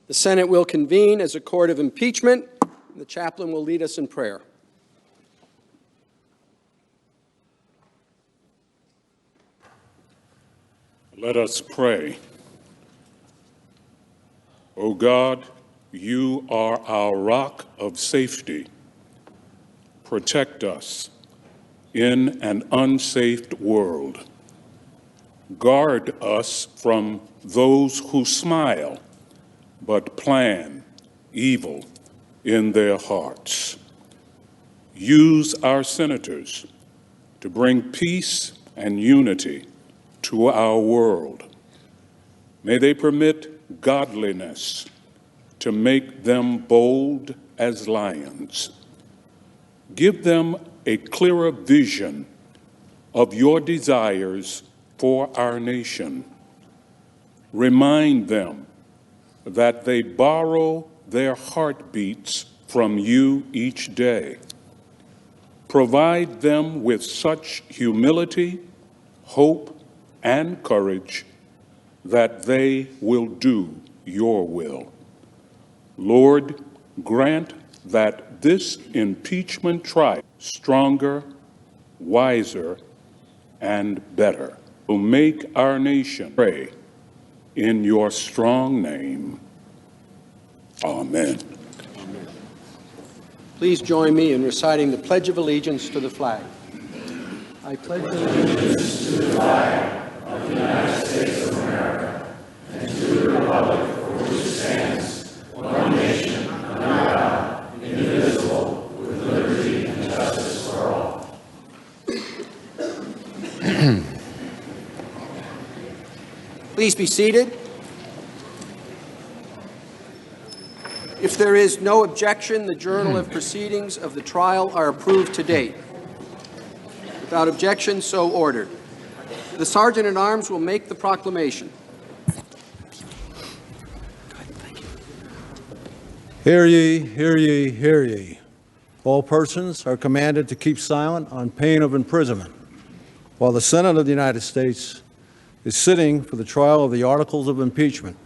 The Senate will convene as a court of impeachment. The chaplain will lead us in prayer. Let us pray. O God, you are our rock of safety. Protect us in an unsafe world. Guard us from those who smile but plan evil in their hearts. Use our senators to bring peace and unity to our world. May they permit godliness to make them bold as lions. Give them a clearer vision of your desires for our nation. Remind them that they borrow their heartbeats from you each day. Provide them with such humility, hope, and courage that they will do your will. Lord, grant that this impeachment trial stronger, wiser, and better will make our nation pray in your strong name. Amen. Please join me in reciting the Pledge of Allegiance to the flag. I pledge allegiance to the flag of the United States of America and to the republic for which it stands, one nation, under God, indivisible, with liberty and justice for all. Please be seated. If there is no objection, the Journal of Proceedings of the trial are approved to date. Without objection, so ordered. The Sergeant-at-Arms will make the proclamation. Hear ye, hear ye, hear ye. All persons are commanded to keep silent on pain of imprisonment while the Senate of the United States is sitting for the trial of the articles of impeachment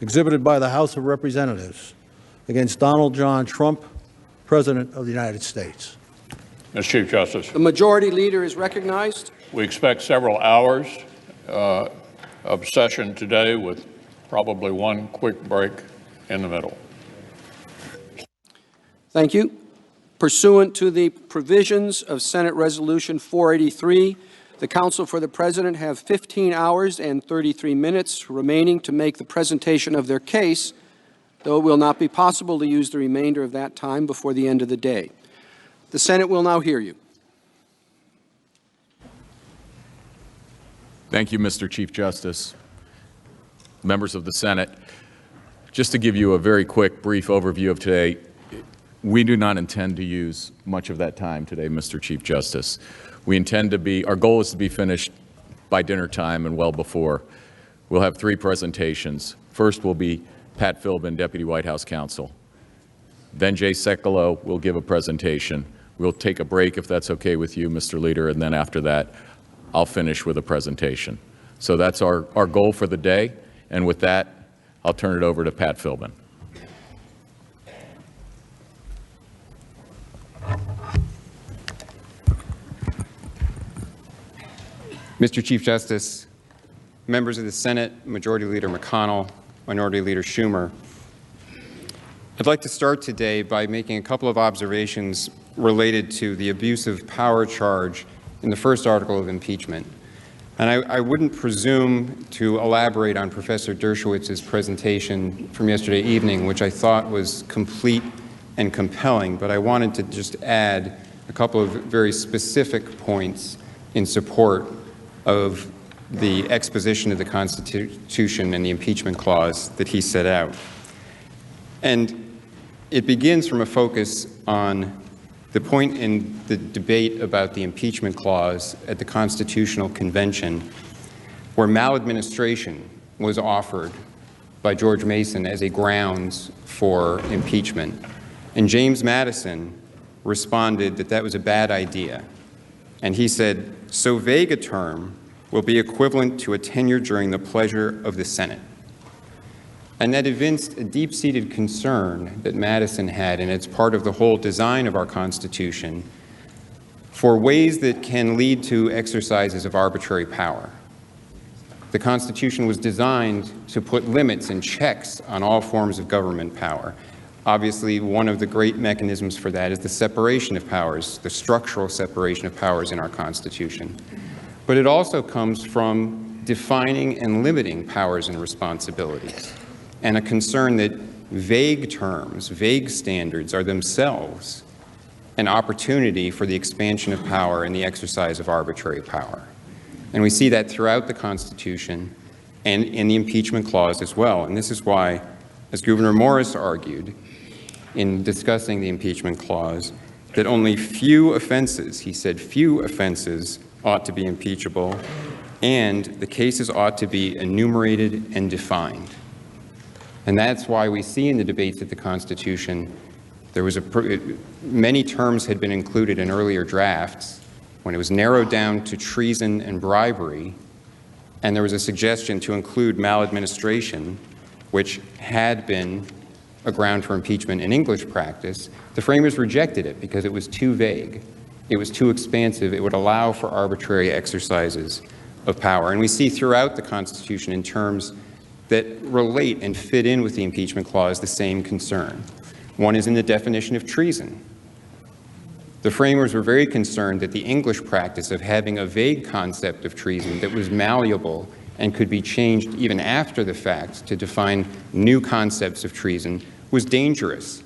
exhibited by the House of Representatives against Donald John Trump, President of the United States. Mr. Chief Justice. The Majority Leader is recognized. We expect several hours of session today with probably one quick break in the middle. Thank you. Pursuant to the provisions of Senate Resolution 483, the Counsel for the President have 15 hours and 33 minutes remaining to make the presentation of their case, though it will not be possible to use the remainder of that time before the end of the day. The Senate will now hear you. Thank you, Mr. Chief Justice. Members of the Senate, just to give you a very quick, brief overview of today, we do not intend to use much of that time today, Mr. Chief Justice. We intend to be, our goal is to be finished by dinner time and well before. We'll have 3 presentations. First will be Pat Philbin, Deputy White House Counsel. Then Jay Sekulow will give a presentation. We'll take a break if that's okay with you, Mr. Leader, and then after that, I'll finish with a presentation. So that's our goal for the day, and with that, I'll turn it over to Pat Philbin. Mr. Chief Justice, members of the Senate, Majority Leader McConnell, Minority Leader Schumer, I'd like to start today by making a couple of observations related to the abuse of power charge in the first article of impeachment. And I wouldn't presume to elaborate on Professor Dershowitz's presentation from yesterday evening, which I thought was complete and compelling, but I wanted to just add a couple of very specific points in support of the exposition of the Constitution and the impeachment clause that he set out. And it begins from a focus on the point in the debate about the impeachment clause at the Constitutional Convention, where maladministration was offered by George Mason as a grounds for impeachment. And James Madison responded that that was a bad idea. And he said, "So vague a term will be equivalent to a tenure during the pleasure of the Senate." And that evinced a deep-seated concern that Madison had, and it's part of the whole design of our Constitution, for ways that can lead to exercises of arbitrary power. The Constitution was designed to put limits and checks on all forms of government power. Obviously, one of the great mechanisms for that is the separation of powers, the structural separation of powers in our Constitution. But it also comes from defining and limiting powers and responsibilities, and a concern that vague terms, vague standards are themselves an opportunity for the expansion of power and the exercise of arbitrary power. And we see that throughout the Constitution and in the impeachment clause as well. And this is why, as Gouverneur Morris argued in discussing the impeachment clause, that only few offenses, he said, few offenses ought to be impeachable, and the cases ought to be enumerated and defined. And that's why we see in the debates at the Constitution, there was many terms had been included in earlier drafts when it was narrowed down to treason and bribery, and there was a suggestion to include maladministration, which had been a ground for impeachment in English practice. The framers rejected it because it was too vague. It was too expansive. It would allow for arbitrary exercises of power. And we see throughout the Constitution in terms that relate and fit in with the impeachment clause the same concern. One is in the definition of treason. The framers were very concerned that the English practice of having a vague concept of treason that was malleable and could be changed even after the fact to define new concepts of treason was dangerous.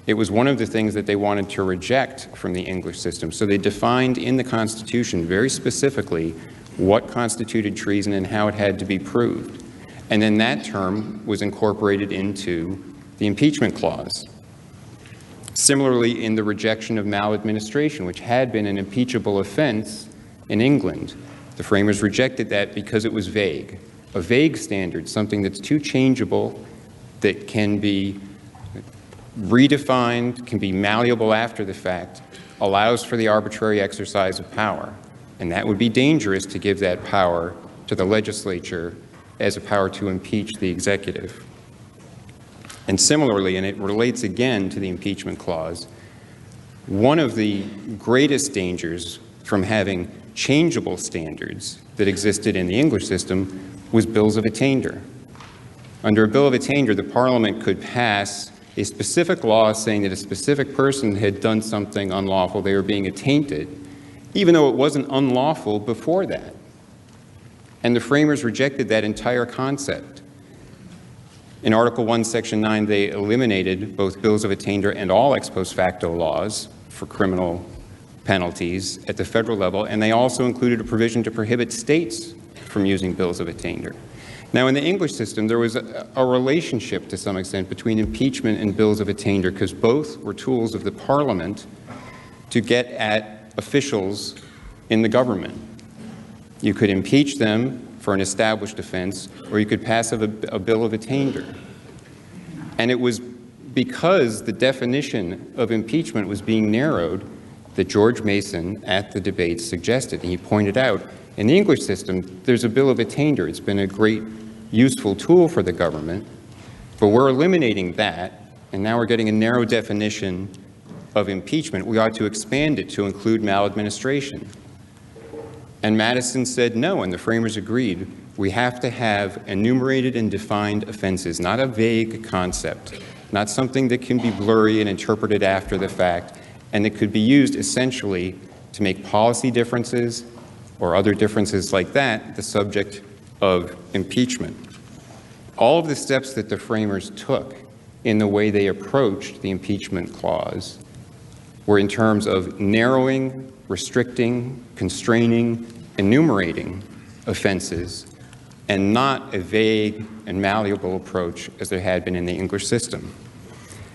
It was one of the things that they wanted to reject from the English system. So they defined in the Constitution very specifically what constituted treason and how it had to be proved. And then that term was incorporated into the impeachment clause. Similarly, in the rejection of maladministration, which had been an impeachable offense in England, the framers rejected that because it was vague. A vague standard, something that's too changeable, that can be redefined, can be malleable after the fact, allows for the arbitrary exercise of power. And that would be dangerous to give that power to the legislature as a power to impeach the executive. And similarly, and it relates again to the impeachment clause, one of the greatest dangers from having changeable standards that existed in the English system was bills of attainder. Under a bill of attainder, the Parliament could pass a specific law saying that a specific person had done something unlawful, they were being attainted, even though it wasn't unlawful before that. And the framers rejected that entire concept. In Article 1, Section 9, they eliminated both bills of attainder and all ex post facto laws for criminal penalties at the federal level, and they also included a provision to prohibit states from using bills of attainder. Now, in the English system, there was a relationship to some extent between impeachment and bills of attainder, because both were tools of the Parliament to get at officials in the government. You could impeach them for an established offense, or you could pass a bill of attainder. And it was because the definition of impeachment was being narrowed that George Mason at the debate suggested, and he pointed out, in the English system, there's a bill of attainder. It's been a great useful tool for the government, but we're eliminating that, and now we're getting a narrow definition of impeachment. We ought to expand it to include maladministration. And Madison said no, and the framers agreed. We have to have enumerated and defined offenses, not a vague concept, not something that can be blurry and interpreted after the fact, and that could be used essentially to make policy differences or other differences like that the subject of impeachment. All of the steps that the framers took in the way they approached the impeachment clause were in terms of narrowing, restricting, constraining, enumerating offenses, and not a vague and malleable approach as there had been in the English system.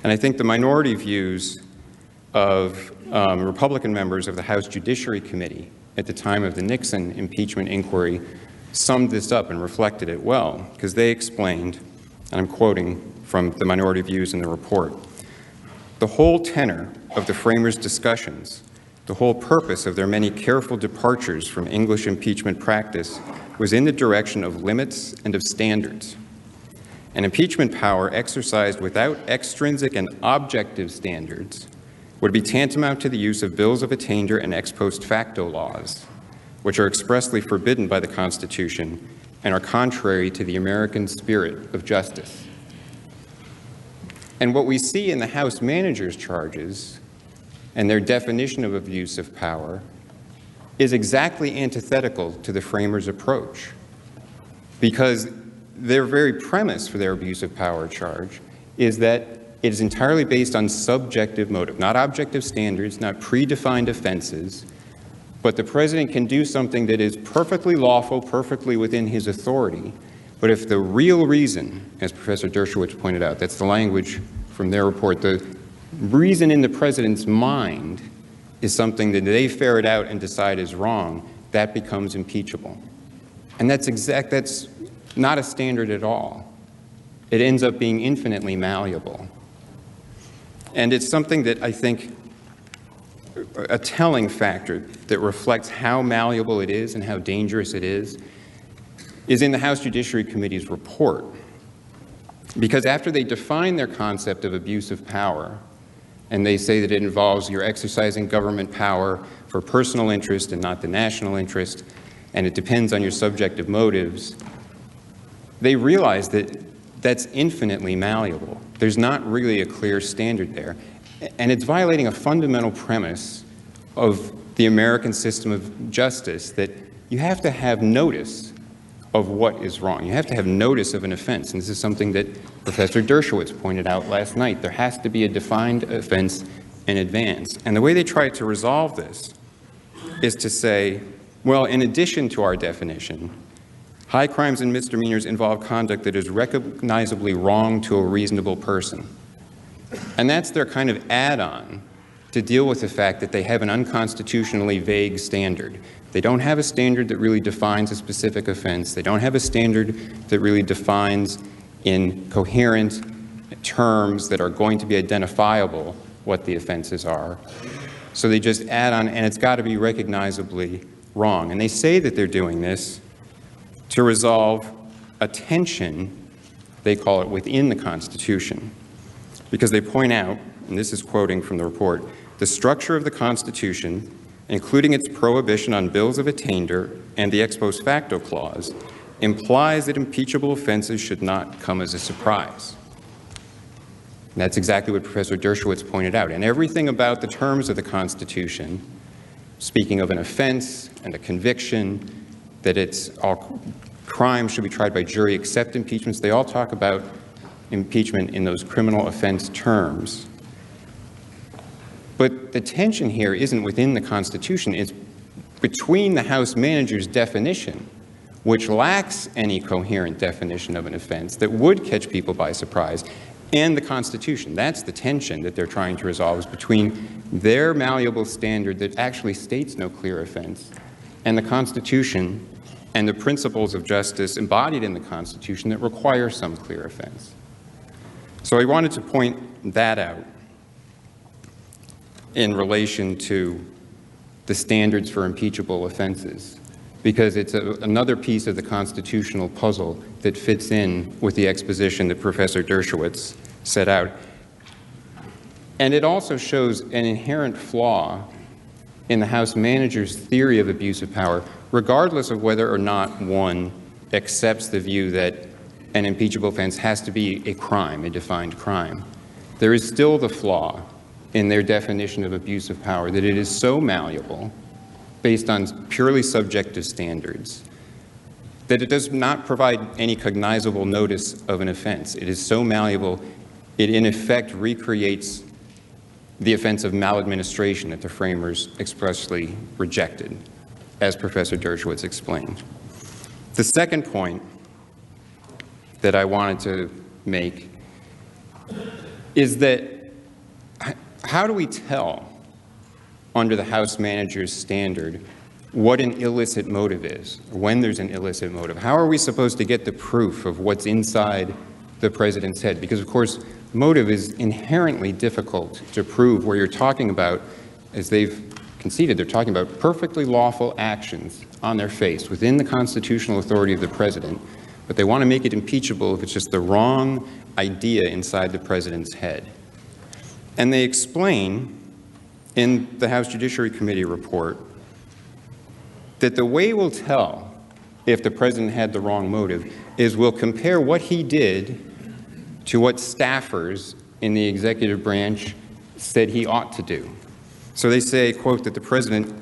And I think the minority views of Republican members of the House Judiciary Committee at the time of the Nixon impeachment inquiry summed this up and reflected it well, because they explained, and I'm quoting from the minority views in the report, the whole tenor of the framers' discussions, the whole purpose of their many careful departures from English impeachment practice was in the direction of limits and of standards. An impeachment power exercised without extrinsic and objective standards would be tantamount to the use of bills of attainder and ex post facto laws, which are expressly forbidden by the Constitution and are contrary to the American spirit of justice. And what we see in the House manager's charges and their definition of abuse of power is exactly antithetical to the framers' approach, because their very premise for their abuse of power charge is that it is entirely based on subjective motive, not objective standards, not predefined offenses, but the president can do something that is perfectly lawful, perfectly within his authority. But if the real reason, as Professor Dershowitz pointed out, that's the language from their report, the reason in the president's mind is something that they ferret out and decide is wrong, that becomes impeachable. And that's not a standard at all. It ends up being infinitely malleable. And it's something that I think a telling factor that reflects how malleable it is and how dangerous it is in the House Judiciary Committee's report. Because after they define their concept of abuse of power, and they say that it involves your exercising government power for personal interest and not the national interest, and it depends on your subjective motives, they realize that that's infinitely malleable. There's not really a clear standard there. And it's violating a fundamental premise of the American system of justice, that you have to have notice of what is wrong. You have to have notice of an offense. And this is something that Professor Dershowitz pointed out last night. There has to be a defined offense in advance. And the way they try to resolve this is to say, well, in addition to our definition, high crimes and misdemeanors involve conduct that is recognizably wrong to a reasonable person. And that's their kind of add-on to deal with the fact that they have an unconstitutionally vague standard. They don't have a standard that really defines a specific offense. They don't have a standard that really defines in coherent terms that are going to be identifiable what the offenses are. So they just add on, and it's got to be recognizably wrong. And they say that they're doing this to resolve a tension, they call it, within the Constitution. Because they point out, and this is quoting from the report, the structure of the Constitution, including its prohibition on bills of attainder and the ex post facto clause, implies that impeachable offenses should not come as a surprise. And that's exactly what Professor Dershowitz pointed out. And everything about the terms of the Constitution, speaking of an offense and a conviction, that it's all crimes should be tried by jury except impeachments, they all talk about impeachment in those criminal offense terms. But the tension here isn't within the Constitution, it's between the House manager's definition, which lacks any coherent definition of an offense that would catch people by surprise, and the Constitution. That's the tension that they're trying to resolve, is between their malleable standard that actually states no clear offense and the Constitution and the principles of justice embodied in the Constitution that require some clear offense. So I wanted to point that out in relation to the standards for impeachable offenses, because it's another piece of the constitutional puzzle that fits in with the exposition that Professor Dershowitz set out. And it also shows an inherent flaw in the House manager's theory of abuse of power, regardless of whether or not one accepts the view that an impeachable offense has to be a crime, a defined crime. There is still the flaw in their definition of abuse of power, that it is so malleable, based on purely subjective standards, that it does not provide any cognizable notice of an offense. It is so malleable, it in effect recreates the offense of maladministration that the framers expressly rejected, as Professor Dershowitz explained. The second point that I wanted to make is that how do we tell, under the House manager's standard, what an illicit motive is, when there's an illicit motive? How are we supposed to get the proof of what's inside the president's head? Because, of course, motive is inherently difficult to prove, where you're talking about, as they've conceded, they're talking about perfectly lawful actions on their face within the constitutional authority of the president, but they want to make it impeachable if it's just the wrong idea inside the president's head. And they explain in the House Judiciary Committee report that the way we'll tell if the president had the wrong motive is we'll compare what he did to what staffers in the executive branch said he ought to do. So they say, quote, that the president,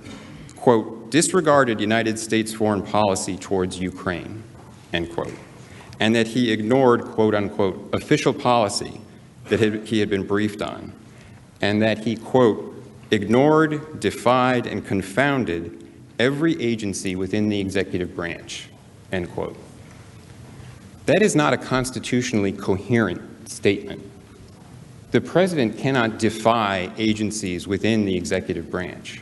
quote, disregarded United States foreign policy towards Ukraine, end quote, and that he ignored, quote unquote, official policy that he had been briefed on, and that he, quote, ignored, defied, and confounded every agency within the executive branch, end quote. That is not a constitutionally coherent statement. The president cannot defy agencies within the executive branch.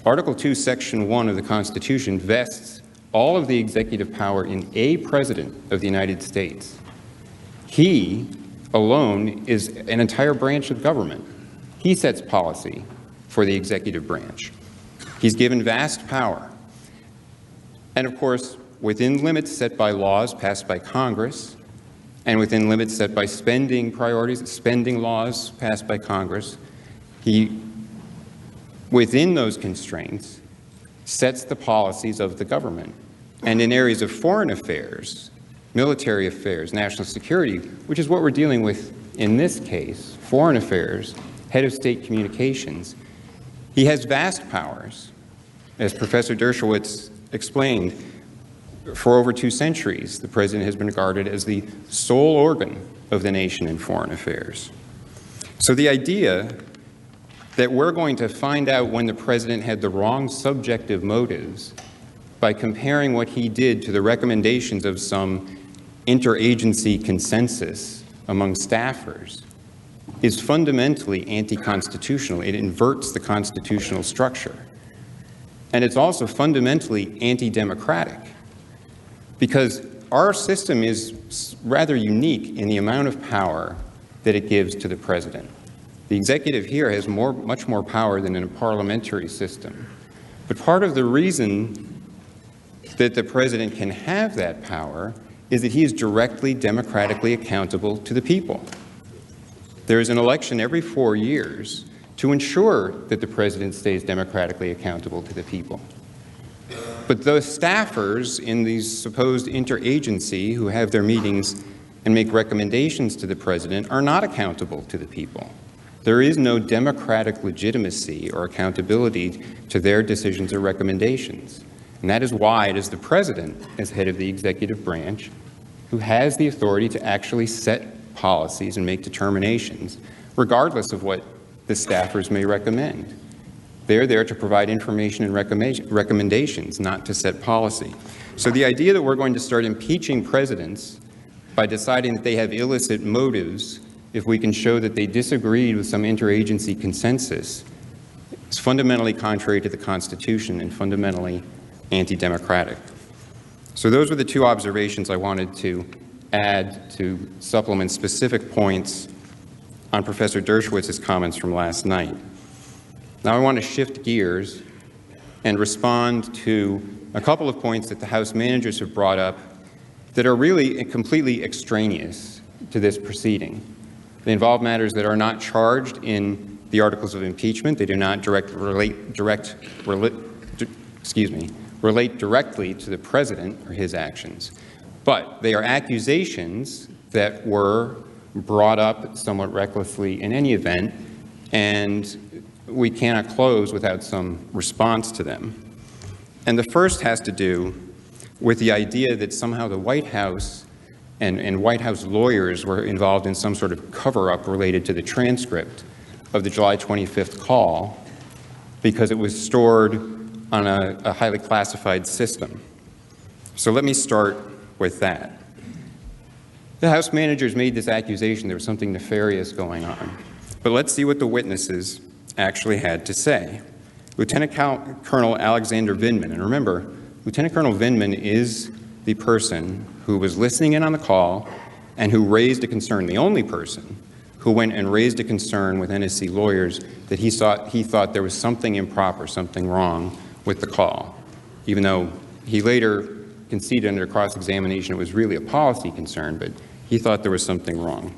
Article 2, Section 1 of the Constitution vests all of the executive power in a president of the United States. He alone is an entire branch of government. He sets policy for the executive branch. He's given vast power. And of course, within limits set by laws passed by Congress, and within limits set by spending priorities, spending laws passed by Congress, he, within those constraints, sets the policies of the government. And in areas of foreign affairs, military affairs, national security, which is what we're dealing with in this case, foreign affairs, head of state communications, he has vast powers. As Professor Dershowitz explained, for over 2 centuries, the president has been regarded as the sole organ of the nation in foreign affairs. So the idea that we're going to find out when the president had the wrong subjective motives by comparing what he did to the recommendations of some interagency consensus among staffers is fundamentally anti-constitutional. It inverts the constitutional structure. And it's also fundamentally anti-democratic, because our system is rather unique in the amount of power that it gives to the president. The executive here has much more power than in a parliamentary system. But part of the reason that the president can have that power is that he is directly democratically accountable to the people. There is an election every 4 years to ensure that the president stays democratically accountable to the people. But those staffers in these supposed interagency who have their meetings and make recommendations to the president are not accountable to the people. There is no democratic legitimacy or accountability to their decisions or recommendations. And that is why it is the president, as head of the executive branch, who has the authority to actually set policies and make determinations, regardless of what the staffers may recommend. They're there to provide information and recommendations, not to set policy. So the idea that we're going to start impeaching presidents by deciding that they have illicit motives if we can show that they disagreed with some interagency consensus is fundamentally contrary to the Constitution and fundamentally anti-democratic. So those were the 2 observations I wanted to add to supplement specific points on Professor Dershowitz's comments from last night. Now I want to shift gears and respond to a couple of points that the House managers have brought up that are really completely extraneous to this proceeding. They involve matters that are not charged in the articles of impeachment. They do not relate directly to the president or his actions. But they are accusations that were brought up somewhat recklessly in any event, and we cannot close without some response to them. And the first has to do with the idea that somehow the White House and White House lawyers were involved in some sort of cover-up related to the transcript of the July 25th call because it was stored on a highly classified system. So let me start with that. The House managers made this accusation there was something nefarious going on. But let's see what the witnesses actually had to say. Lieutenant Colonel Alexander Vindman, and remember, Lieutenant Colonel Vindman is the person who was listening in on the call and who raised a concern, the only person who went and raised a concern with NSC lawyers that he thought there was something improper, something wrong with the call, even though he later conceded under cross-examination it was really a policy concern, but he thought there was something wrong.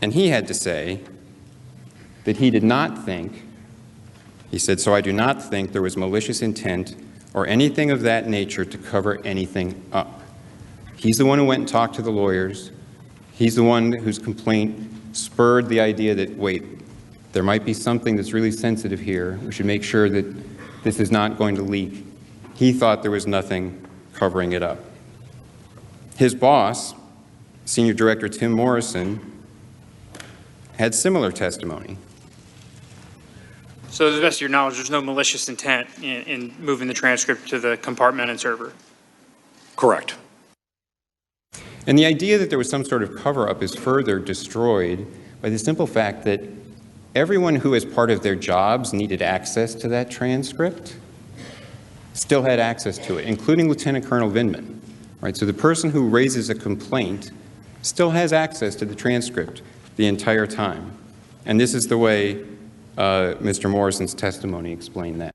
And he had to say that he did not think, he said, "So I do not think there was malicious intent or anything of that nature to cover anything up." He's the one who went and talked to the lawyers. He's the one whose complaint spurred the idea that, wait, there might be something that's really sensitive here. We should make sure that this is not going to leak. He thought there was nothing covering it up. His boss, Senior Director Tim Morrison, had similar testimony. So to the best of your knowledge, there's no malicious intent in moving the transcript to the compartmented server? Correct. And the idea that there was some sort of cover-up is further destroyed by the simple fact that everyone who, as part of their jobs, needed access to that transcript still had access to it, including Lieutenant Colonel Vindman. Right? So the person who raises a complaint still has access to the transcript the entire time. And this is the way Mr. Morrison's testimony explained that.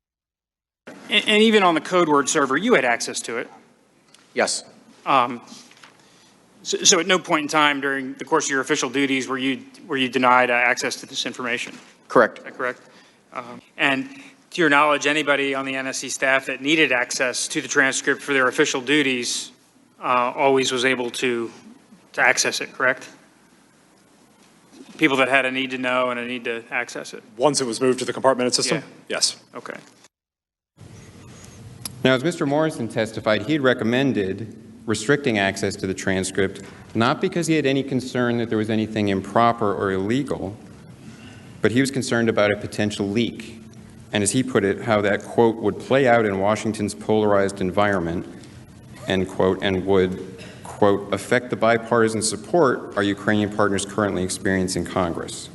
And even on the code word server, you had access to it. Yes. So at no point in time during the course of your official duties were you denied access to this information? Correct. Is that correct? And to your knowledge, anybody on the NSC staff that needed access to the transcript for their official duties always was able to access it, correct? People that had a need to know and a need to access it? Once it was moved to the compartmented system? Yeah. Yes. Okay. Now, as Mr. Morrison testified, he had recommended restricting access to the transcript, not because he had any concern that there was anything improper or illegal, but he was concerned about a potential leak. And as he put it, how that, quote, would play out in Washington's polarized environment, end quote, and would, quote, affect the bipartisan support our Ukrainian partners currently experience in Congress.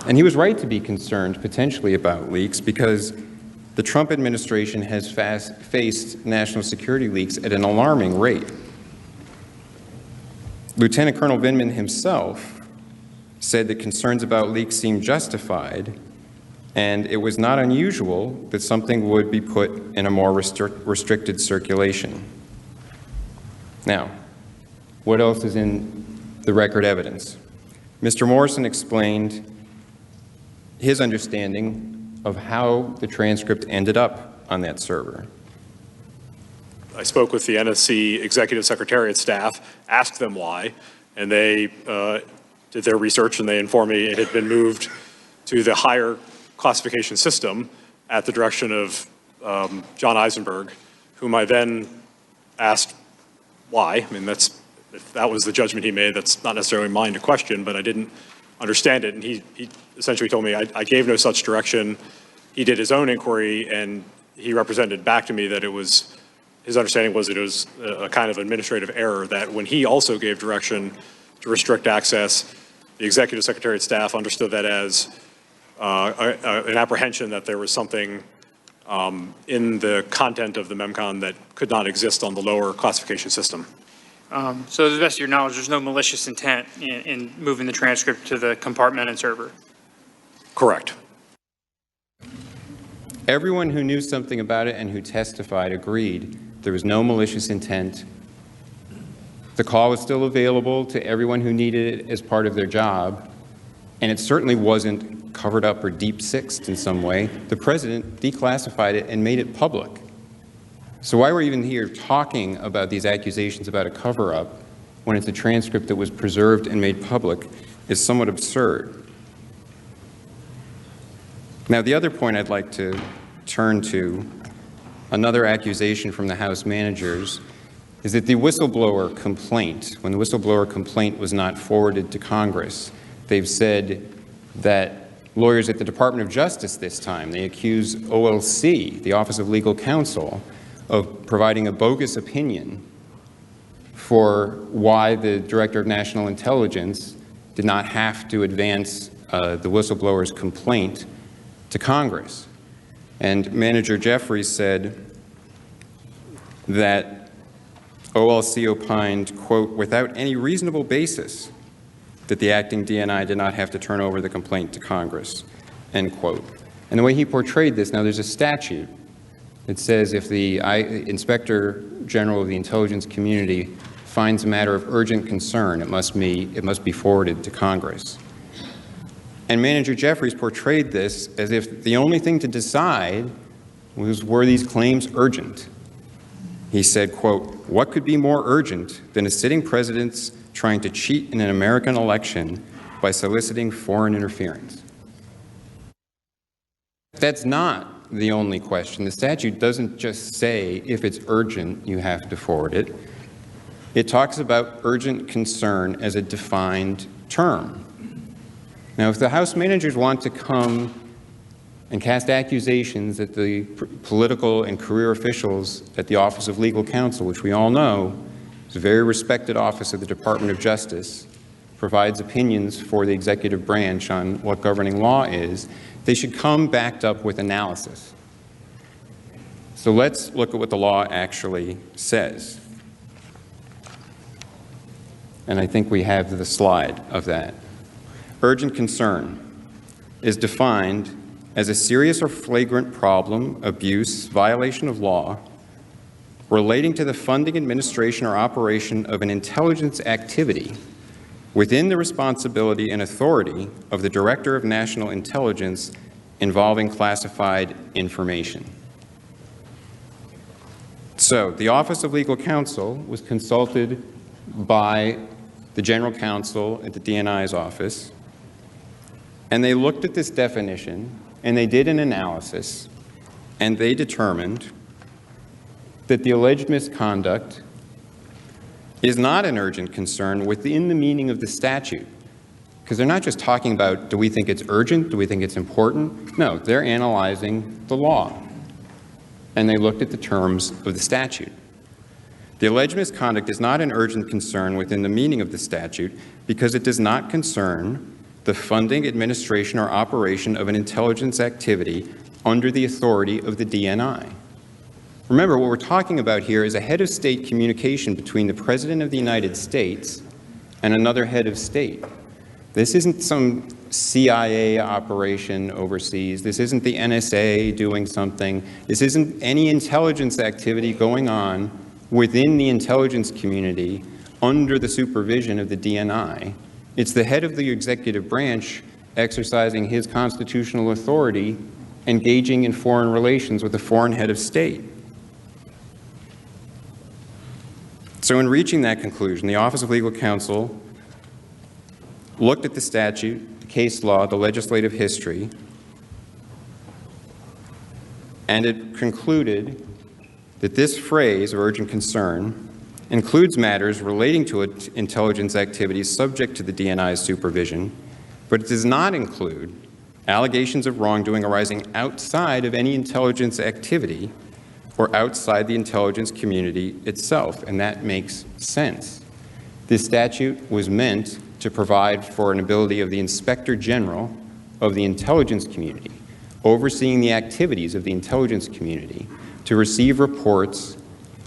And he was right to be concerned potentially about leaks because the Trump administration has faced national security leaks at an alarming rate. Lieutenant Colonel Vindman himself said that concerns about leaks seemed justified, and it was not unusual that something would be put in a more restricted circulation. Now, what else is in the record evidence? Mr. Morrison explained his understanding of how the transcript ended up on that server. I spoke with the NSC Executive Secretariat staff, asked them why, and they did their research and they informed me it had been moved to the higher classification system at the direction of John Eisenberg, whom I then asked why. I mean, if that was the judgment he made, that's not necessarily mine to question, but I didn't understand it. And he essentially told me I gave no such direction. He did his own inquiry, and he represented back to me that it was, his understanding was that it was a kind of administrative error, that when he also gave direction to restrict access, the Executive Secretariat staff understood that as an apprehension that there was something in the content of the MEMCON that could not exist on the lower classification system. So to the best of your knowledge, there's no malicious intent in moving the transcript to the compartmented server? Correct. Everyone who knew something about it and who testified agreed there was no malicious intent. The call was still available to everyone who needed it as part of their job, and it certainly wasn't covered up or deep-sixed in some way. The president declassified it and made it public. So why we're even here talking about these accusations about a cover-up when it's a transcript that was preserved and made public is somewhat absurd. Now, the other point I'd like to turn to, another accusation from the House managers, is that the whistleblower complaint, when the whistleblower complaint was not forwarded to Congress, they've said that lawyers at the Department of Justice this time, they accuse OLC, the Office of Legal Counsel, of providing a bogus opinion for why the Director of National Intelligence did not have to advance the whistleblower's complaint to Congress. And Manager Jeffries said that OLC opined, quote, without any reasonable basis that the acting DNI did not have to turn over the complaint to Congress, end quote. And the way he portrayed this, now there's a statute It says if the Inspector General of the intelligence community finds a matter of urgent concern, it must be forwarded to Congress. And Manager Jeffries portrayed this as if the only thing to decide was, were these claims urgent? He said, quote, "What could be more urgent than a sitting president trying to cheat in an American election by soliciting foreign interference?" That's not the only question. The statute doesn't just say if it's urgent, you have to forward it. It talks about urgent concern as a defined term. Now, if the House managers want to come and cast accusations at the political and career officials at the Office of Legal Counsel, which we all know is a very respected office of the Department of Justice, provides opinions for the executive branch on what governing law is, they should come backed up with analysis. So let's look at what the law actually says. And I think we have the slide of that. Urgent concern is defined as a serious or flagrant problem, abuse, violation of law relating to the funding, administration, or operation of an intelligence activity within the responsibility and authority of the Director of National Intelligence involving classified information. So the Office of Legal Counsel was consulted by the General Counsel at the DNI's office, and they looked at this definition, and they did an analysis, and they determined that the alleged misconduct is not an urgent concern within the meaning of the statute. Because they're not just talking about, do we think it's urgent? Do we think it's important? No, they're analyzing the law. And they looked at the terms of the statute. The alleged misconduct is not an urgent concern within the meaning of the statute because it does not concern the funding, administration, or operation of an intelligence activity under the authority of the DNI. Remember, what we're talking about here is a head of state communication between the President of the United States and another head of state. This isn't some CIA operation overseas. This isn't the NSA doing something. This isn't any intelligence activity going on within the intelligence community under the supervision of the DNI. It's the head of the executive branch exercising his constitutional authority, engaging in foreign relations with a foreign head of state. So in reaching that conclusion, the Office of Legal Counsel looked at the statute, the case law, the legislative history, and it concluded that this phrase of urgent concern includes matters relating to intelligence activities subject to the DNI's supervision, but it does not include allegations of wrongdoing arising outside of any intelligence activity or outside the intelligence community itself, and that makes sense. This statute was meant to provide for an ability of the Inspector General of the intelligence community, overseeing the activities of the intelligence community, to receive reports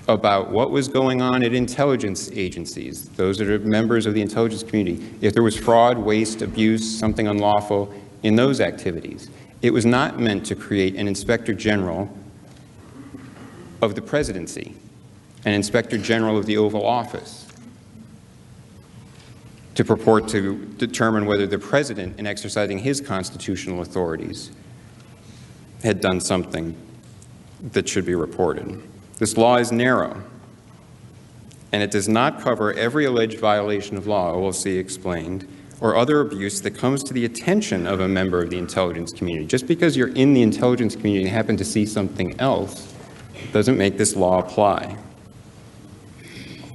about what was going on at intelligence agencies, those that are members of the intelligence community, if there was fraud, waste, abuse, something unlawful in those activities. It was not meant to create an Inspector General of the presidency, an Inspector General of the Oval Office, to purport to determine whether the president, in exercising his constitutional authorities, had done something that should be reported. This law is narrow, and it does not cover every alleged violation of law, we'll see explained, or other abuse that comes to the attention of a member of the intelligence community. Just because you're in the intelligence community and happen to see something else doesn't make this law apply.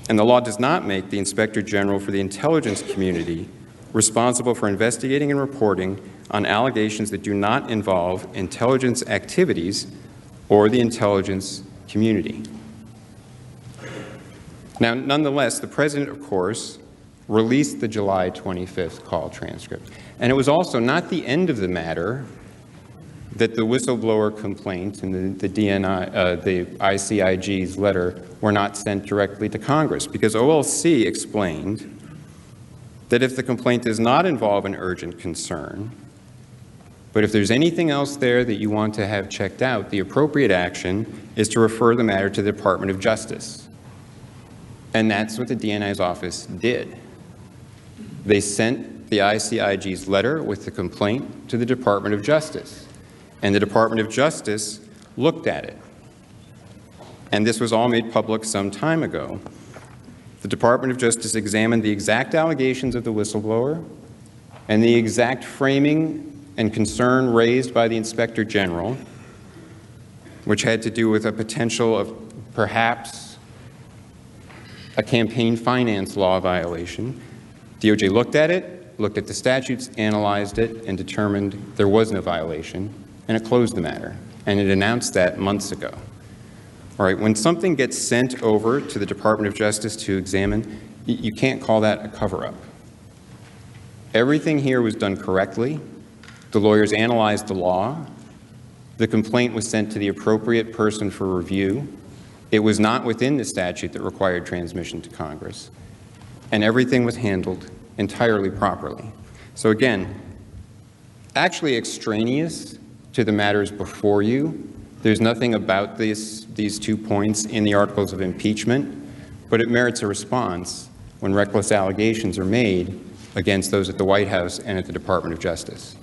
And the law does not make the Inspector General for the intelligence community responsible for investigating and reporting on allegations that do not involve intelligence activities or the intelligence community. Now, nonetheless, the President, of course, released the July 25th call transcript. And it was also not the end of the matter that the whistleblower complaint and the ICIG's letter were not sent directly to Congress, because OLC explained that if the complaint does not involve an urgent concern, But if there's anything else there that you want to have checked out, the appropriate action is to refer the matter to the Department of Justice. And that's what the DNI's office did. They sent the ICIG's letter with the complaint to the Department of Justice. And the Department of Justice looked at it. And this was all made public some time ago. The Department of Justice examined the exact allegations of the whistleblower and the exact framing and concern raised by the Inspector General, which had to do with a potential of perhaps a campaign finance law violation. DOJ looked at it, looked at the statutes, analyzed it, and determined there was no violation, and it closed the matter. And it announced that months ago. All right, when something gets sent over to the Department of Justice to examine, you can't call that a cover-up. Everything here was done correctly. The lawyers analyzed the law. The complaint was sent to the appropriate person for review. It was not within the statute that required transmission to Congress. And everything was handled entirely properly. So again, actually extraneous to the matters before you, there's nothing about these 2 points in the articles of impeachment, but it merits a response when reckless allegations are made against those at the White House and at the Department of Justice.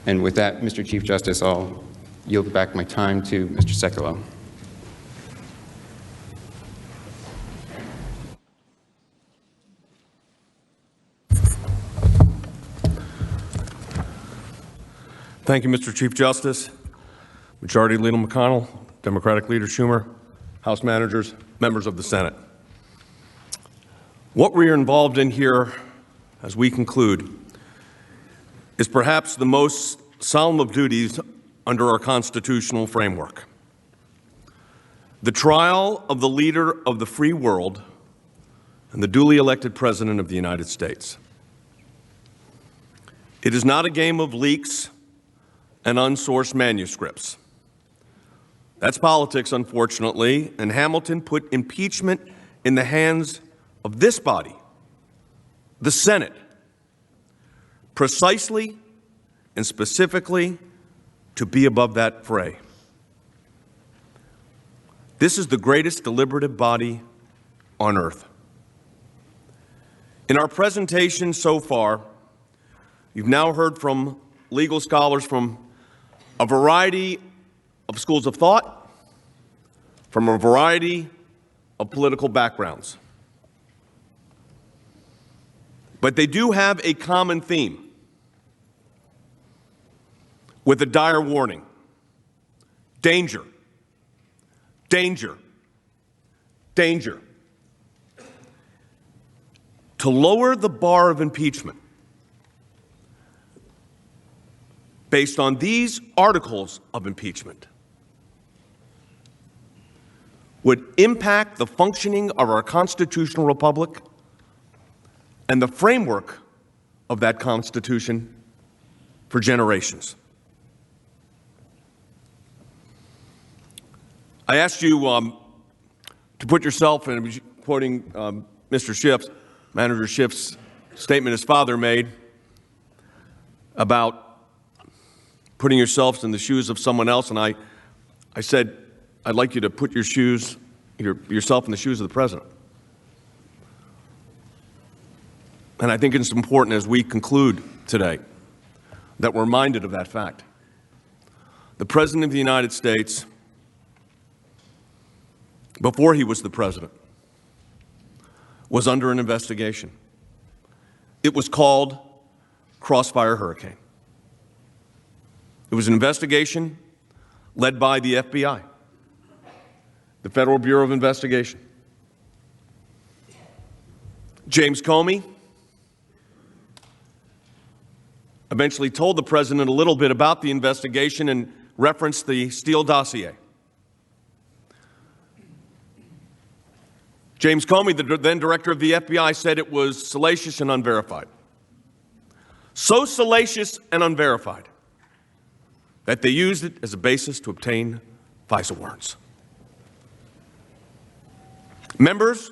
And with that, Mr. Chief Justice, I'll yield back my time to Mr. Sekulow. Thank you, Mr. Chief Justice. Majority Leader McConnell, Democratic Leader Schumer, House managers, members of the Senate. What we are involved in here, as we conclude, is perhaps the most solemn of duties under our constitutional framework. The trial of the leader of the free world and the duly elected President of the United States. It is not a game of leaks and unsourced manuscripts. That's politics, unfortunately, and Hamilton put impeachment in the hands of this body, the Senate, precisely and specifically to be above that fray. This is the greatest deliberative body on earth. In our presentation so far, you've now heard from legal scholars from a variety of schools of thought, from a variety of political backgrounds. But they do have a common theme with a dire warning. Danger, danger, danger. To lower the bar of impeachment based on these articles of impeachment would impact the functioning of our constitutional republic and the framework of that Constitution for generations. I asked you to put yourself, and I'm quoting Mr. Schiff's, Manager Schiff's statement his father made about putting yourselves in the shoes of someone else, and I said, I'd like you to put yourself in the shoes of the President. And I think it's important as we conclude today that we're reminded of that fact. The President of the United States, before he was the President, was under an investigation. It was called Crossfire Hurricane. It was an investigation led by the FBI, the Federal Bureau of Investigation. James Comey eventually told the President a little bit about the investigation and referenced the Steele dossier. James Comey, the then director of the FBI, said it was salacious and unverified. So salacious and unverified that they used it as a basis to obtain FISA warrants. Members,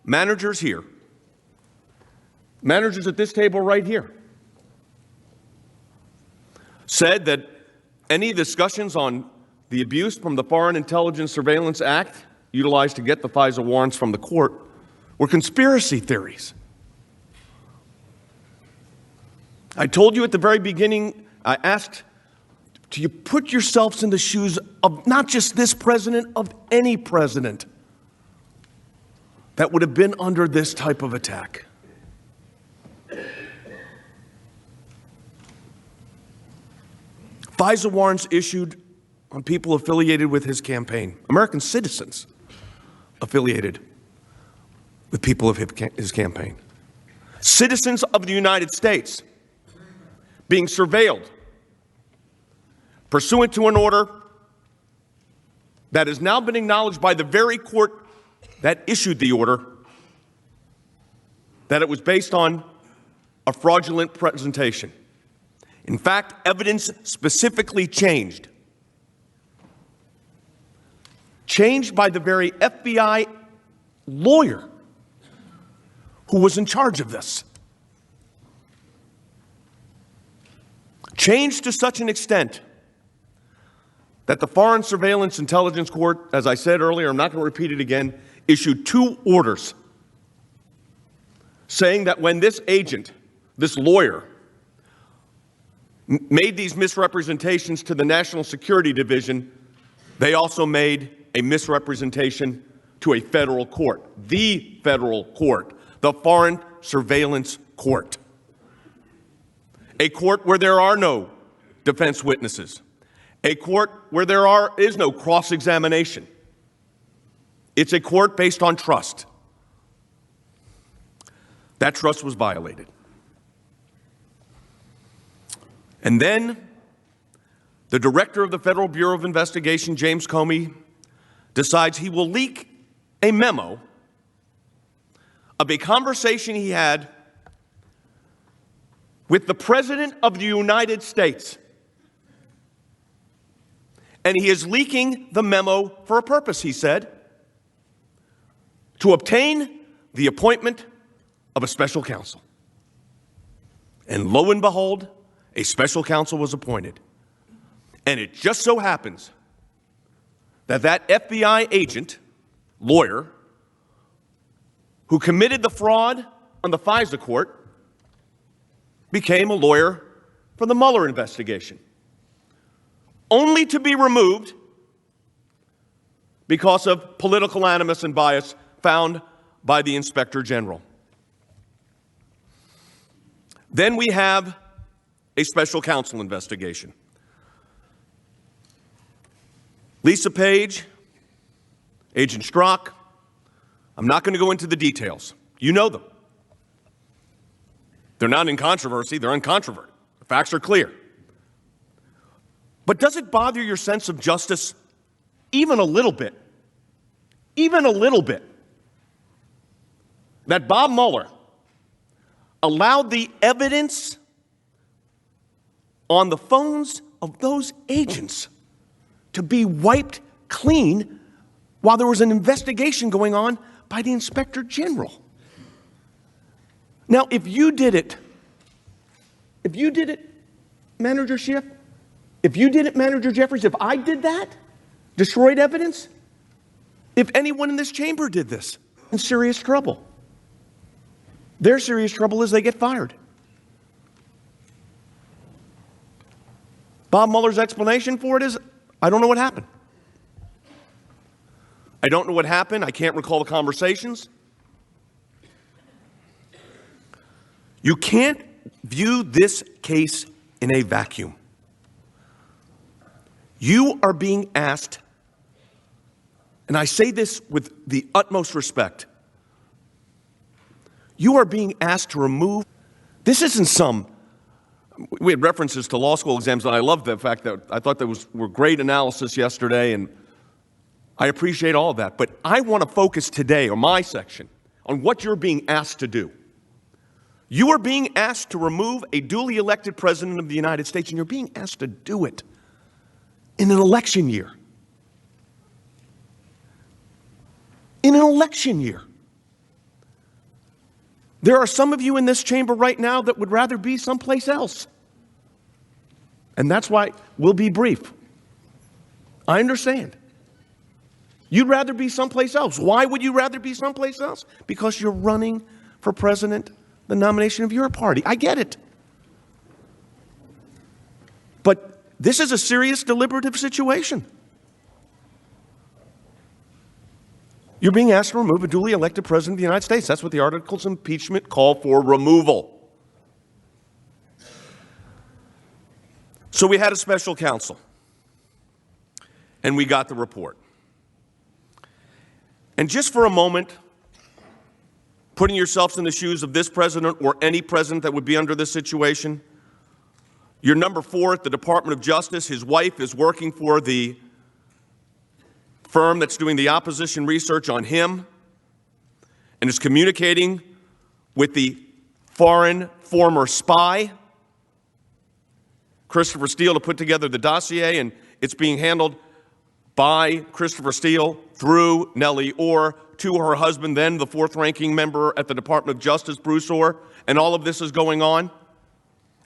managers here, managers at this table right here, said that any discussions on the abuse from the Foreign Intelligence Surveillance Act utilized to get the FISA warrants from the court were conspiracy theories. I told you at the very beginning, I asked, do you put yourselves in the shoes of not just this president, of any president that would have been under this type of attack? FISA warrants issued on people affiliated with his campaign, American citizens affiliated with people of his campaign, citizens of the United States being surveilled pursuant to an order that has now been acknowledged by the very court that issued the order, that it was based on a fraudulent presentation. In fact, evidence specifically changed by the very FBI lawyer who was in charge of this. Changed to such an extent that the Foreign Surveillance Intelligence Court, as I said earlier, I'm not going to repeat it again, issued 2 orders saying that when this agent, this lawyer, made these misrepresentations to the National Security Division, they also made a misrepresentation to a federal court, the federal court, the Foreign Surveillance Court, a court where there are no defense witnesses, a court where there is no cross-examination. It's a court based on trust. That trust was violated. And then the director of the Federal Bureau of Investigation, James Comey, decides he will leak a memo of a conversation he had with the President of the United States. And he is leaking the memo for a purpose, he said, to obtain the appointment of a special counsel. And lo and behold, a special counsel was appointed. And it just so happens that that FBI agent, lawyer, who committed the fraud on the FISA court became a lawyer for the Mueller investigation, only to be removed because of political animus and bias found by the Inspector General. Then we have a special counsel investigation. Lisa Page, Agent Strzok, I'm not going to go into the details. You know them. They're not in controversy, they're uncontroverted. The facts are clear. But does it bother your sense of justice even a little bit, that Bob Mueller allowed the evidence on the phones of those agents to be wiped clean while there was an investigation going on by the Inspector General? Now, if you did it, Manager Schiff, if you did it, Manager Jeffries, if I did that, destroyed evidence, if anyone in this chamber did this, in serious trouble. Their serious trouble is they get fired. Bob Mueller's explanation for it is, I don't know what happened. I don't know what happened. I can't recall the conversations. You can't view this case in a vacuum. You are being asked, and I say this with the utmost respect, you are being asked to remove, this isn't some, we had references to law school exams, and I love the fact that I thought there were great analysis yesterday, and I appreciate all of that. But I want to focus today, or my section, on what you're being asked to do. You are being asked to remove a duly elected president of the United States, and you're being asked to do it in an election year. In an election year. There are some of you in this chamber right now that would rather be someplace else. And that's why we'll be brief. I understand. You'd rather be someplace else. Why would you rather be someplace else? Because you're running for president, the nomination of your party. I get it. But this is a serious deliberative situation. You're being asked to remove a duly elected president of the United States. That's what the articles of impeachment call for, removal. So we had a special counsel, and we got the report. And just for a moment, putting yourselves in the shoes of this president or any president that would be under this situation, you're number 4 at the Department of Justice. His wife is working for the firm that's doing the opposition research on him and is communicating with the foreign former spy, Christopher Steele, to put together the dossier, and it's being handled by Christopher Steele through Nellie Orr to her husband, then the 4th-ranking member at the Department of Justice, Bruce Orr, and all of this is going on.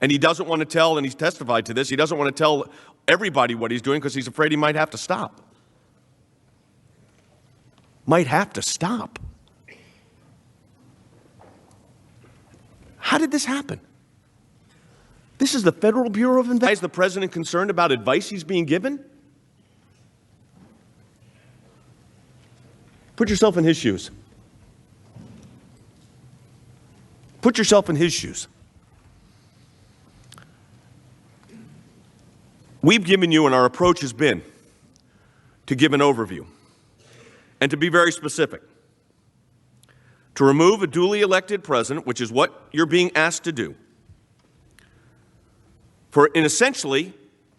And he doesn't want to tell, and he's testified to this, he doesn't want to tell everybody what he's doing because he's afraid he might have to stop. Might have to stop. How did this happen? This is the Federal Bureau of Investigation. Is the president concerned about advice he's being given? Put yourself in his shoes. Put yourself in his shoes. We've given you, and our approach has been to give an overview and to be very specific. To remove a duly elected president, which is what you're being asked to do, in essentially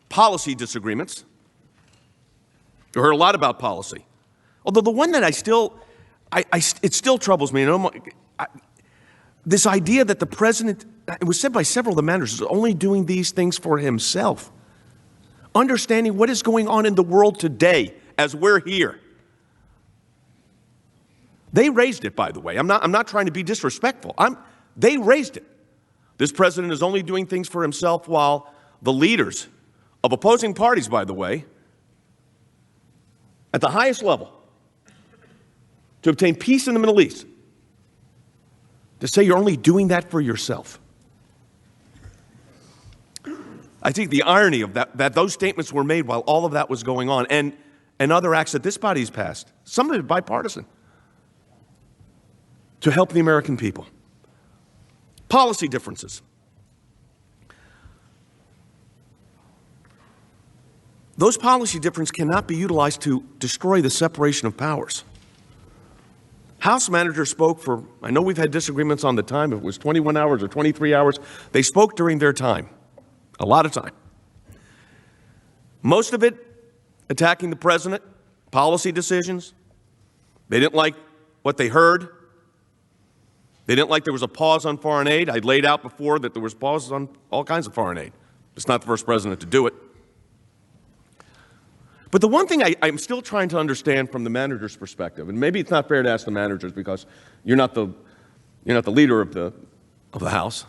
policy disagreements. You heard a lot about policy. Although the one that it still troubles me. This idea that the president, it was said by several of the managers, is only doing these things for himself. Understanding what is going on in the world today as we're here. They raised it, by the way. I'm not trying to be disrespectful. They raised it. This president is only doing things for himself while the leaders of opposing parties, by the way, at the highest level, to obtain peace in the Middle East, to say you're only doing that for yourself. I think the irony of that those statements were made while all of that was going on, and other acts that this body's passed, some of it bipartisan, to help the American people. Policy differences. Those policy differences cannot be utilized to destroy the separation of powers. House managers spoke for, I know we've had disagreements on the time, if it was 21 hours or 23 hours. They spoke during their time, a lot of time. Most of it attacking the president, policy decisions. They didn't like what they heard. They didn't like there was a pause on foreign aid. I laid out before that there was pauses on all kinds of foreign aid. It's not the first president to do it. But the one thing I'm still trying to understand from the manager's perspective, and maybe it's not fair to ask the managers because you're not the leader of the House,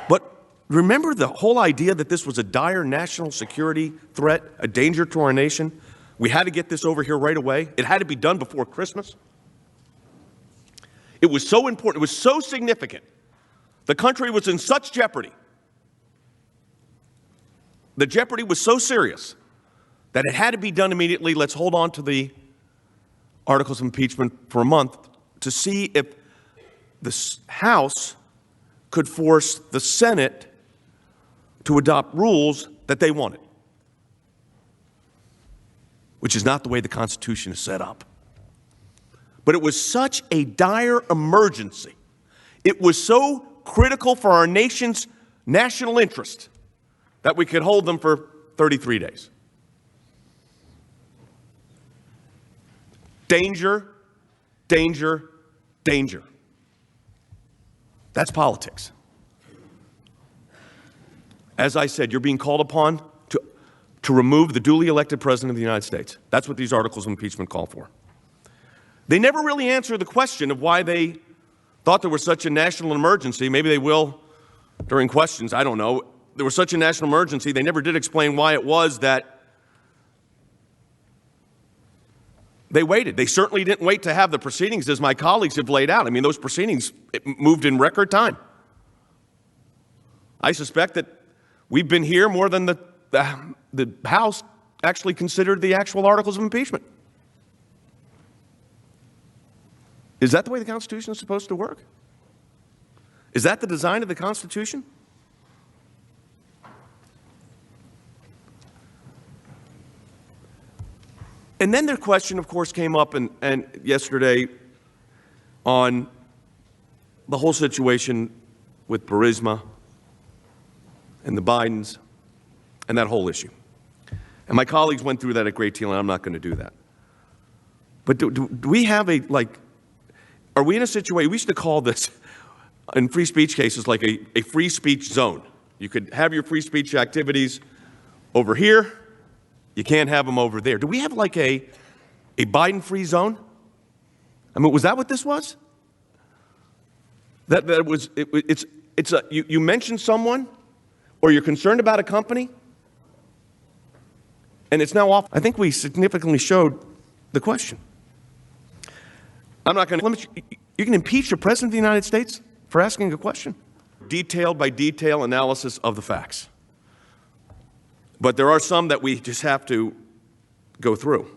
but remember the whole idea that this was a dire national security threat, a danger to our nation? We had to get this over here right away. It had to be done before Christmas. It was so important. It was so significant. The country was in such jeopardy. The jeopardy was so serious that it had to be done immediately. Let's hold on to the articles of impeachment for a month to see if the House could force the Senate to adopt rules that they wanted, which is not the way the Constitution is set up. But it was such a dire emergency. It was so critical for our nation's national interest that we could hold them for 33 days. Danger, danger, danger. That's politics. As I said, you're being called upon to remove the duly elected president of the United States. That's what these articles of impeachment call for. They never really answer the question of why they thought there was such a national emergency. Maybe they will during questions, I don't know. there was such a national emergency, they never did explain why it was that they waited. They certainly didn't wait to have the proceedings, as my colleagues have laid out. I mean, those proceedings moved in record time. I suspect that we've been here more than the House actually considered the actual articles of impeachment. Is that the way the Constitution is supposed to work? Is that the design of the Constitution? And then the question, of course, came up and yesterday on the whole situation with Burisma and the Bidens and that whole issue. And my colleagues went through that a great deal, and I'm not going to do that. But do we have are we in a situation, we used to call this, in free speech cases, like a free speech zone. You could have your free speech activities over here. You can't have them over there. Do we have like a Biden-free zone? I mean, was that what this was? You mention someone, or you're concerned about a company, and it's now off. I think we significantly showed the question. I'm not going to limit you. You can impeach the President of the United States for asking a question. Detailed by detail analysis of the facts. But there are some that we just have to go through.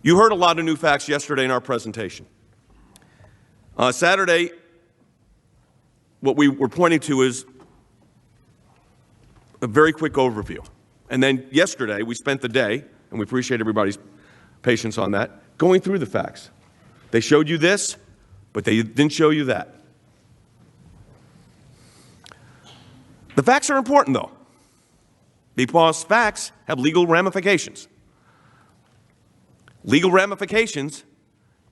You heard a lot of new facts yesterday in our presentation. Saturday, what we were pointing to is a very quick overview. And then yesterday, we spent the day, and we appreciate everybody's patience on that, going through the facts. They showed you this, but they didn't show you that. The facts are important, though, because facts have legal ramifications. Legal ramifications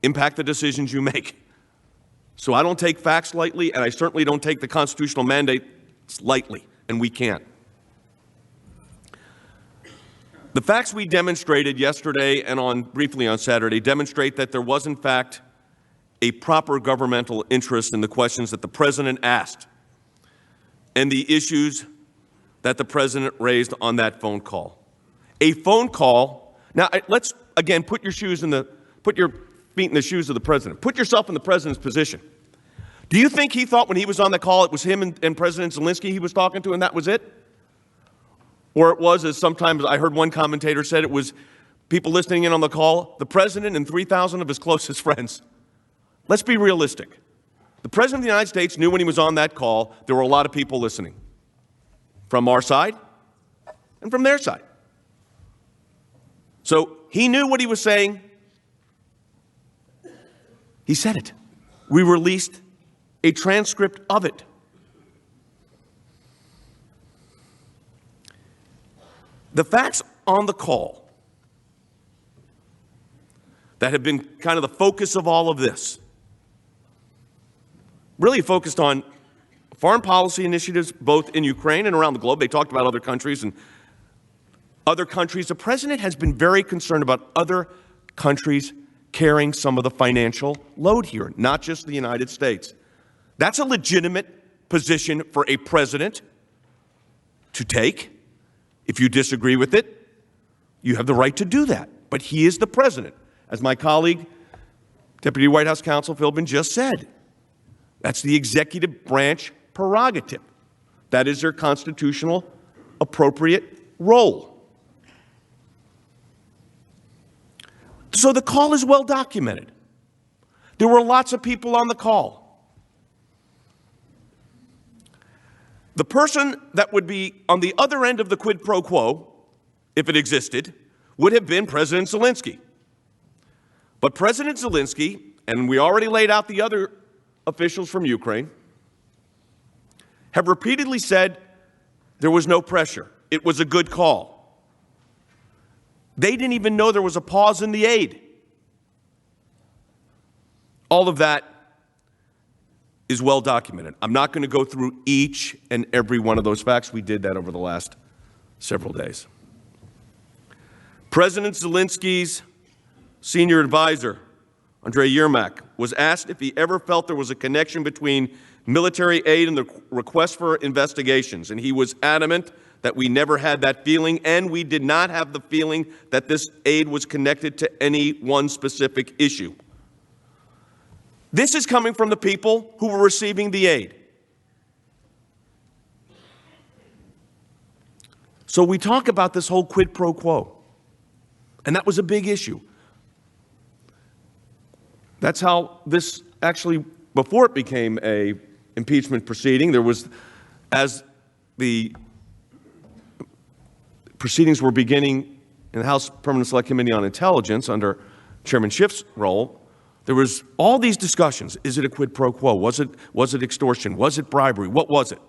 impact the decisions you make. So I don't take facts lightly, and I certainly don't take the constitutional mandate lightly, and we can't. The facts we demonstrated yesterday and briefly on Saturday demonstrate that there was, in fact, a proper governmental interest in the questions that the President asked and the issues that the President raised on that phone call. A phone call. Now, let's, again, put your feet in the shoes of the President. Put yourself in the President's position. Do you think he thought when he was on the call it was him and President Zelensky he was talking to and that was it? Or it was, as sometimes I heard one commentator said, it was people listening in on the call, the President and 3,000 of his closest friends. Let's be realistic. The President of the United States knew when he was on that call there were a lot of people listening. From our side and from their side. So he knew what he was saying. He said it. We released a transcript of it. The facts on the call that have been kind of the focus of all of this really focused on foreign policy initiatives both in Ukraine and around the globe. They talked about other countries and other countries. The President has been very concerned about other countries carrying some of the financial load here, not just the United States. That's a legitimate position for a president to take. If you disagree with it, you have the right to do that. But he is the president. As my colleague, Deputy White House Counsel Philbin just said, that's the executive branch prerogative. That is their constitutional appropriate role. So the call is well documented. There were lots of people on the call. The person that would be on the other end of the quid pro quo, if it existed, would have been President Zelensky. But President Zelensky, and we already laid out the other officials from Ukraine, have repeatedly said there was no pressure. It was a good call. They didn't even know there was a pause in the aid. All of that is well documented. I'm not going to go through each and every one of those facts. We did that over the last several days. President Zelensky's senior advisor, Andrei Yermak, was asked if he ever felt there was a connection between military aid and the request for investigations. And he was adamant that we never had that feeling, and we did not have the feeling that this aid was connected to any one specific issue. This is coming from the people who were receiving the aid. So we talk about this whole quid pro quo, and that was a big issue. That's how this actually, before it became a impeachment proceeding, there was, as the proceedings were beginning in the House Permanent Select Committee on Intelligence under Chairman Schiff's role, there was all these discussions. Is it a quid pro quo? Was it extortion? Was it bribery? What was it?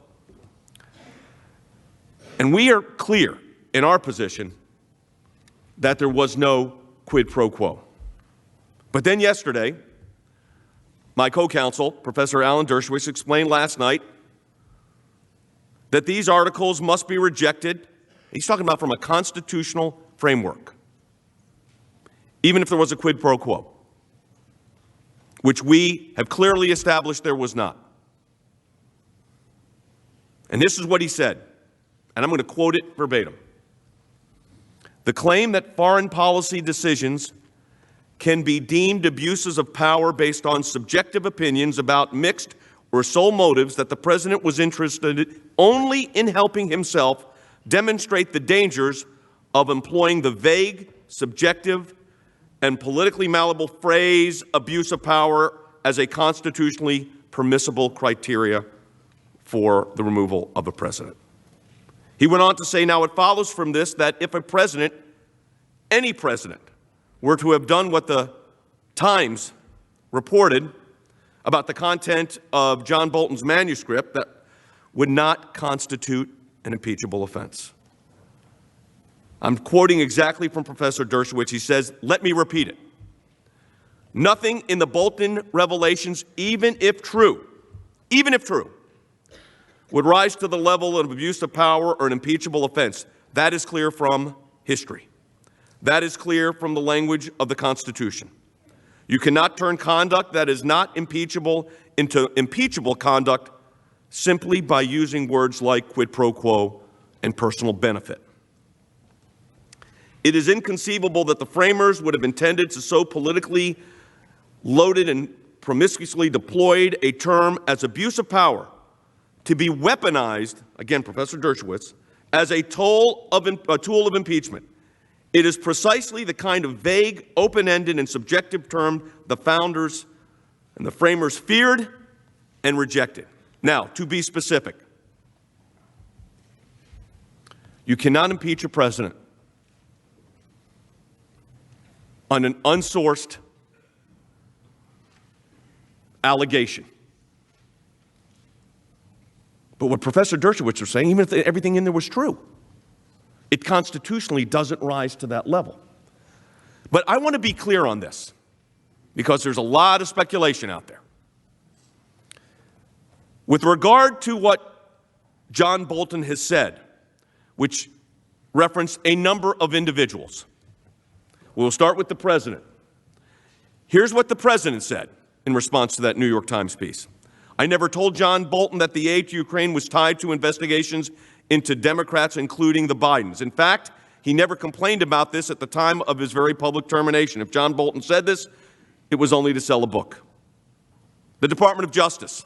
And we are clear in our position that there was no quid pro quo. But then yesterday, my co-counsel, Professor Alan Dershowitz, explained last night that these articles must be rejected. He's talking about from a constitutional framework, even if there was a quid pro quo, which we have clearly established there was not. And this is what he said, and I'm going to quote it verbatim. The claim that foreign policy decisions can be deemed abuses of power based on subjective opinions about mixed or sole motives that the president was interested only in helping himself demonstrate the dangers of employing the vague, subjective, and politically malleable phrase abuse of power as a constitutionally permissible criteria for the removal of a president. He went on to say, now it follows from this that if a president, any president, were to have done what the Times reported about the content of John Bolton's manuscript, that would not constitute an impeachable offense. I'm quoting exactly from Professor Dershowitz. He says, let me repeat it. Nothing in the Bolton revelations, even if true, would rise to the level of abuse of power or an impeachable offense. That is clear from history. That is clear from the language of the Constitution. You cannot turn conduct that is not impeachable into impeachable conduct simply by using words like quid pro quo and personal benefit. It is inconceivable that the framers would have intended to so politically loaded and promiscuously deployed a term as abuse of power to be weaponized, again, Professor Dershowitz, as a tool of impeachment. It is precisely the kind of vague, open-ended, and subjective term the founders and the framers feared and rejected. Now, to be specific, you cannot impeach a president on an unsourced allegation. But what Professor Dershowitz was saying, even if everything in there was true, it constitutionally doesn't rise to that level. But I want to be clear on this, because there's a lot of speculation out there. With regard to what John Bolton has said, which referenced a number of individuals, we'll start with the president. Here's what the president said in response to that New York Times piece. I never told John Bolton that the aid to Ukraine was tied to investigations into Democrats, including the Bidens. In fact, he never complained about this at the time of his very public termination. If John Bolton said this, it was only to sell a book. The Department of Justice.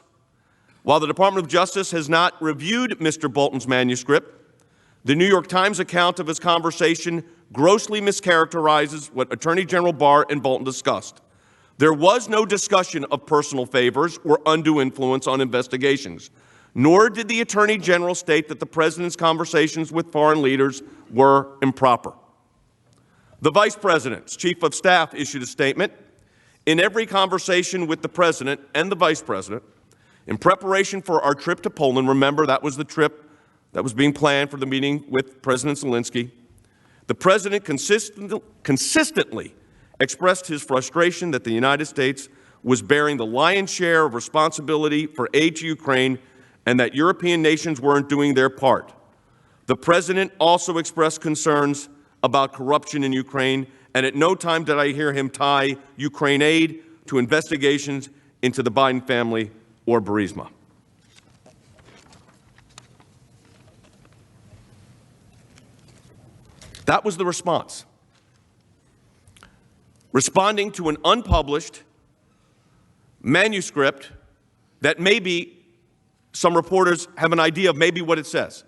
While the Department of Justice has not reviewed Mr. Bolton's manuscript, the New York Times account of his conversation grossly mischaracterizes what Attorney General Barr and Bolton discussed. There was no discussion of personal favors or undue influence on investigations, nor did the Attorney General state that the President's conversations with foreign leaders were improper. The Vice President's Chief of Staff issued a statement. In every conversation with the President and the Vice President, in preparation for our trip to Poland, remember that was the trip that was being planned for the meeting with President Zelensky, the President consistently expressed his frustration that the United States was bearing the lion's share of responsibility for aid to Ukraine and that European nations weren't doing their part. The President also expressed concerns about corruption in Ukraine, and at no time did I hear him tie Ukraine aid to investigations into the Biden family or Burisma. That was the response. Responding to an unpublished manuscript that maybe some reporters have an idea of maybe what it says.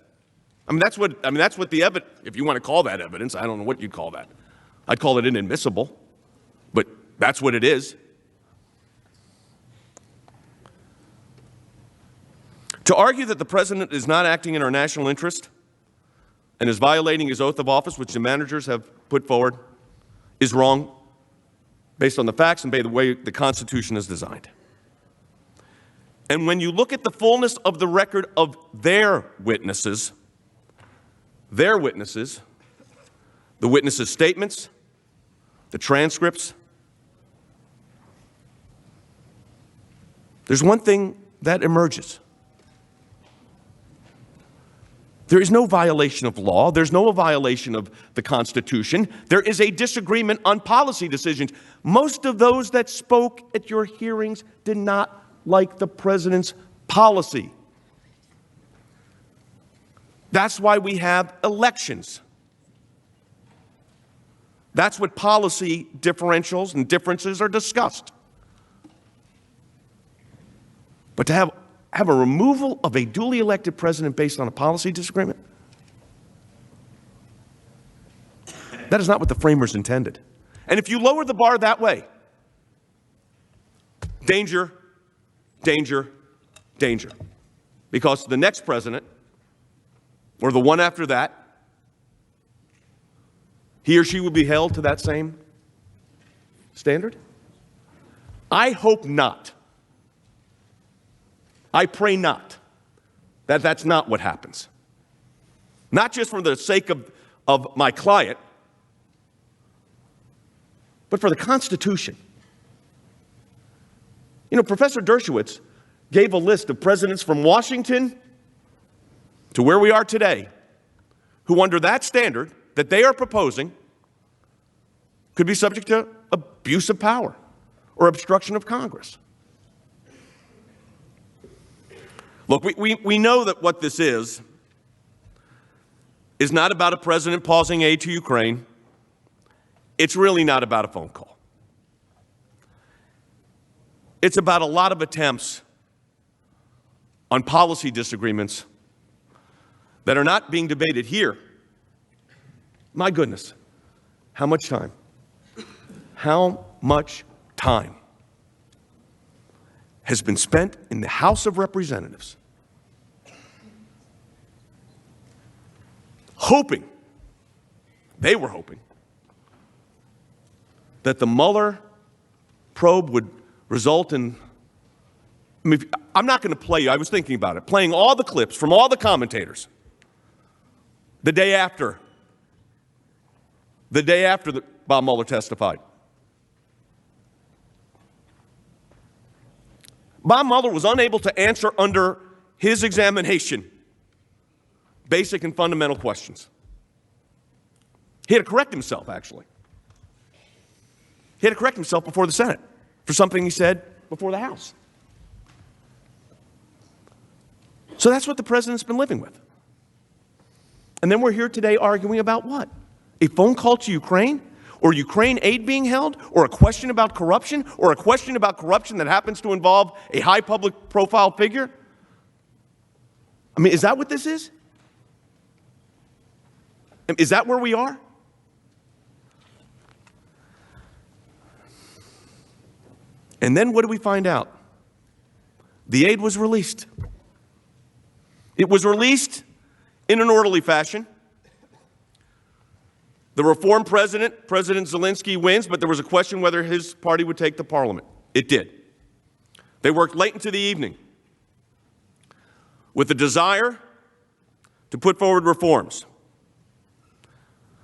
That's what the evidence, if you want to call that evidence, I don't know what you'd call that. I'd call it inadmissible, but that's what it is. To argue that the president is not acting in our national interest and is violating his oath of office, which the managers have put forward, is wrong based on the facts and by the way the Constitution is designed. And when you look at the fullness of the record of their witnesses, the witnesses' statements, the transcripts, there's one thing that emerges. There is no violation of law. There's no violation of the Constitution. There is a disagreement on policy decisions. Most of those that spoke at your hearings did not like the president's policy. That's why we have elections. That's what policy differentials and differences are discussed. But to have a removal of a duly elected president based on a policy disagreement, that is not what the framers intended. And if you lower the bar that way, danger, danger, danger. Because the next president, or the one after that, he or she will be held to that same standard? I hope not. I pray not. That's not what happens. Not just for the sake of my client, but for the Constitution. You know, Professor Dershowitz gave a list of presidents from Washington to where we are today who, under that standard that they are proposing, could be subject to abuse of power or obstruction of Congress. Look, we know that what this is not about a president pausing aid to Ukraine. It's really not about a phone call. It's about a lot of attempts on policy disagreements that are not being debated here. My goodness, how much time? How much time has been spent in the House of Representatives hoping, they were hoping, that the Mueller probe would result in, I'm not going to play you, I was thinking about it, playing all the clips from all the commentators the day after Bob Mueller testified. Bob Mueller was unable to answer under his examination basic and fundamental questions. He had to correct himself, actually. He had to correct himself before the Senate for something he said before the House. So that's what the president's been living with. And then we're here today arguing about what? A phone call to Ukraine? Or Ukraine aid being held? Or a question about corruption? Or a question about corruption that happens to involve a high public profile figure? I mean, is that what this is? Is that where we are? And then what do we find out? The aid was released. It was released in an orderly fashion. The reform president, President Zelensky, wins, but there was a question whether his party would take the parliament. It did. They worked late into the evening with the desire to put forward reforms.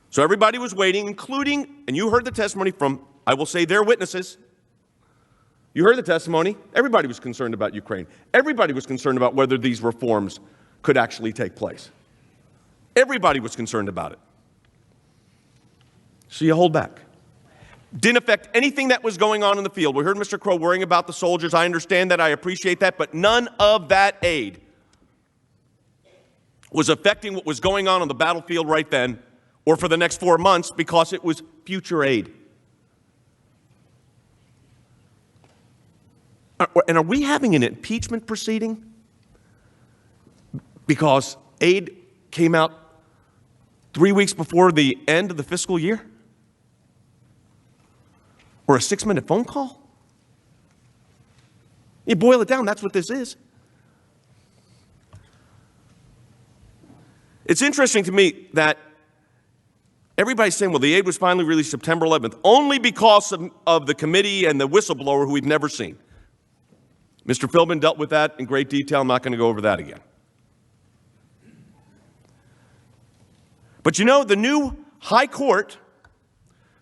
So everybody was waiting, including, and you heard the testimony from, I will say, their witnesses. You heard the testimony. Everybody was concerned about Ukraine. Everybody was concerned about whether these reforms could actually take place. Everybody was concerned about it. So you hold back. Didn't affect anything that was going on in the field. We heard Mr. Crow worrying about the soldiers. I understand that. I appreciate that. But none of that aid was affecting what was going on the battlefield right then or for the next 4 months because it was future aid. And are we having an impeachment proceeding because aid came out 3 weeks before the end of the fiscal year? Or a 6-minute phone call? You boil it down, that's what this is. It's interesting to me that everybody's saying, well, the aid was finally released September 11th, only because of the committee and the whistleblower who we've never seen. Mr. Philbin dealt with that in great detail. I'm not going to go over that again. But you know, the new high court,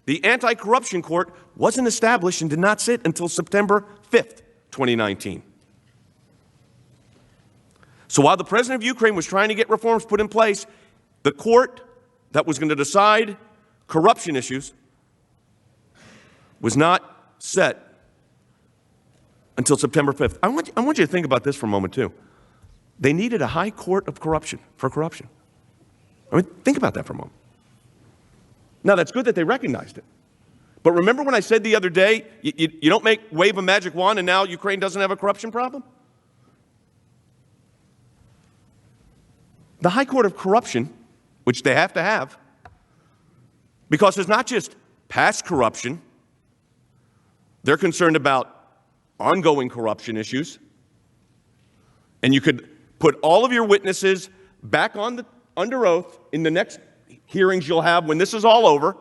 the anti-corruption court, wasn't established and did not sit until September 5th, 2019. So while the president of Ukraine was trying to get reforms put in place, the court that was going to decide corruption issues was not set until September 5th. I want you to think about this for a moment, too. They needed a high court of corruption for corruption. I mean, think about that for a moment. Now, that's good that they recognized it. But remember when I said the other day, you don't wave a magic wand and now Ukraine doesn't have a corruption problem? The high court of corruption, which they have to have, because it's not just past corruption, they're concerned about ongoing corruption issues. And you could put all of your witnesses back under oath in the next hearings you'll have when this is all over.